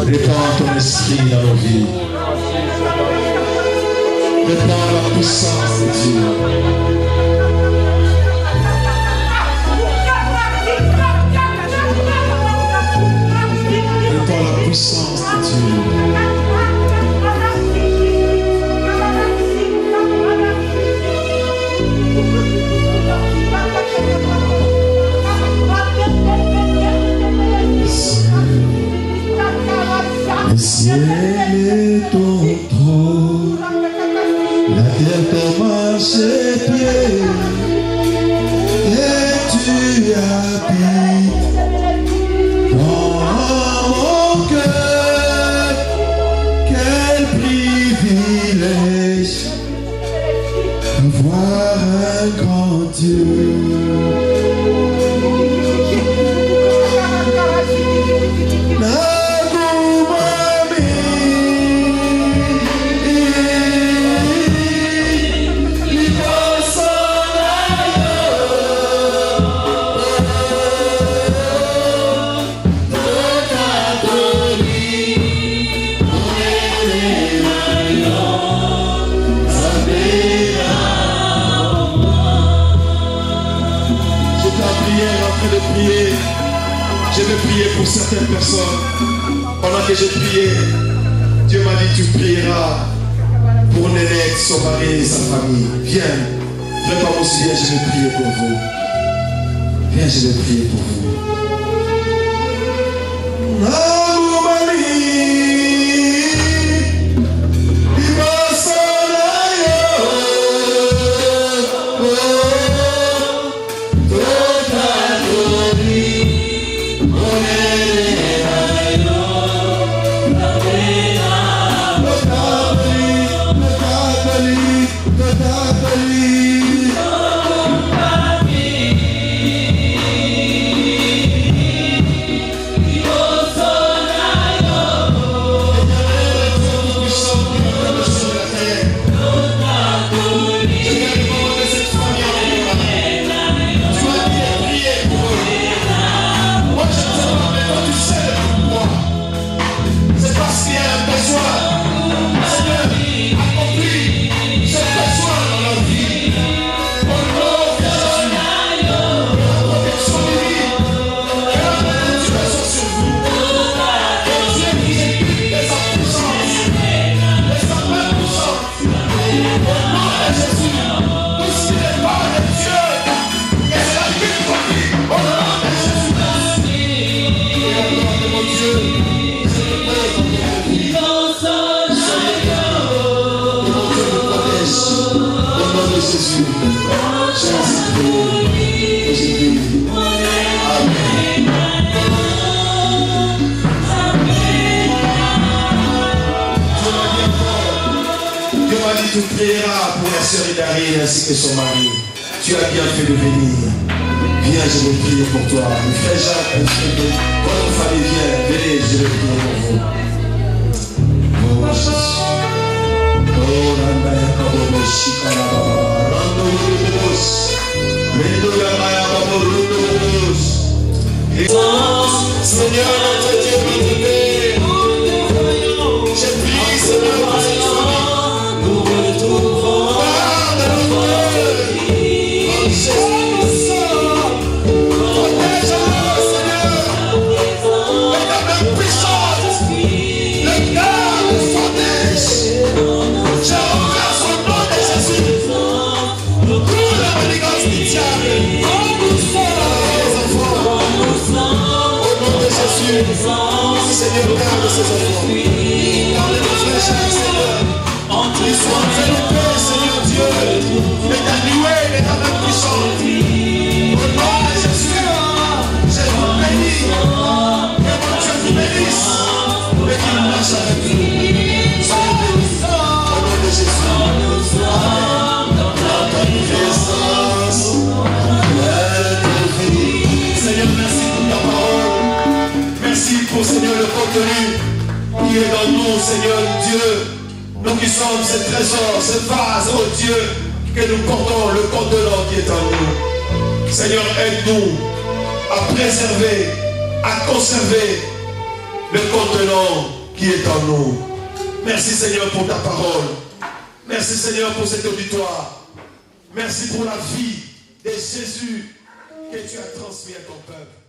Répands ton esprit dans nos vies. Répands la puissance de Dieu. Répands la puissance de Dieu. Le ciel est ton trône, la terre te marche ses pieds, et tu habites dans mon cœur. Quel privilège de voir un grand Dieu. Je vais prier pour certaines personnes. Pendant que je priais, Dieu m'a dit tu prieras pour Nénette, son mari et sa famille. Viens, prépare aussi, viens, je vais prier pour vous. Viens, je vais prier pour vous. tu prieras pour la sœur Idarine ainsi que son mari. Tu as bien fait de venir. Viens, je vais prier pour toi. Le frère Jacques, votre famille vient. Venez, je vais prier pour vous. Oh Jésus. Oh Randaya Kabobo Shikara Baba. Rando Rubos. Rendo Yamaya Babo Rubos. Seigneur notre Dieu bien-aimé, je prie Seigneur pour cette famille. Nous retrouvons Seigneur, garde ces enfants. Garde nos frères, Seigneur. Ils sont en train de paix, Seigneur Dieu. Mais ta louée, mais ta main puissante. Au nom de Jésus, je vous bénis. Que mon Dieu vous bénisse. Et qu'il marche avec vous. Soyez bénis. Au nom de Jésus. Amen. Dans ta présence. Seigneur, merci pour ta parole. Merci pour, Seigneur, le contenu qui est dans nous, Seigneur Dieu. Nous qui sommes ce trésor, ce vase, oh Dieu, que nous portons le contenant qui est en nous. Seigneur, aide-nous à préserver, à conserver le contenant qui est en nous. Merci, Seigneur, pour ta parole. Merci, Seigneur, pour cet auditoire. Merci pour la vie de Jésus que tu as transmis à ton peuple.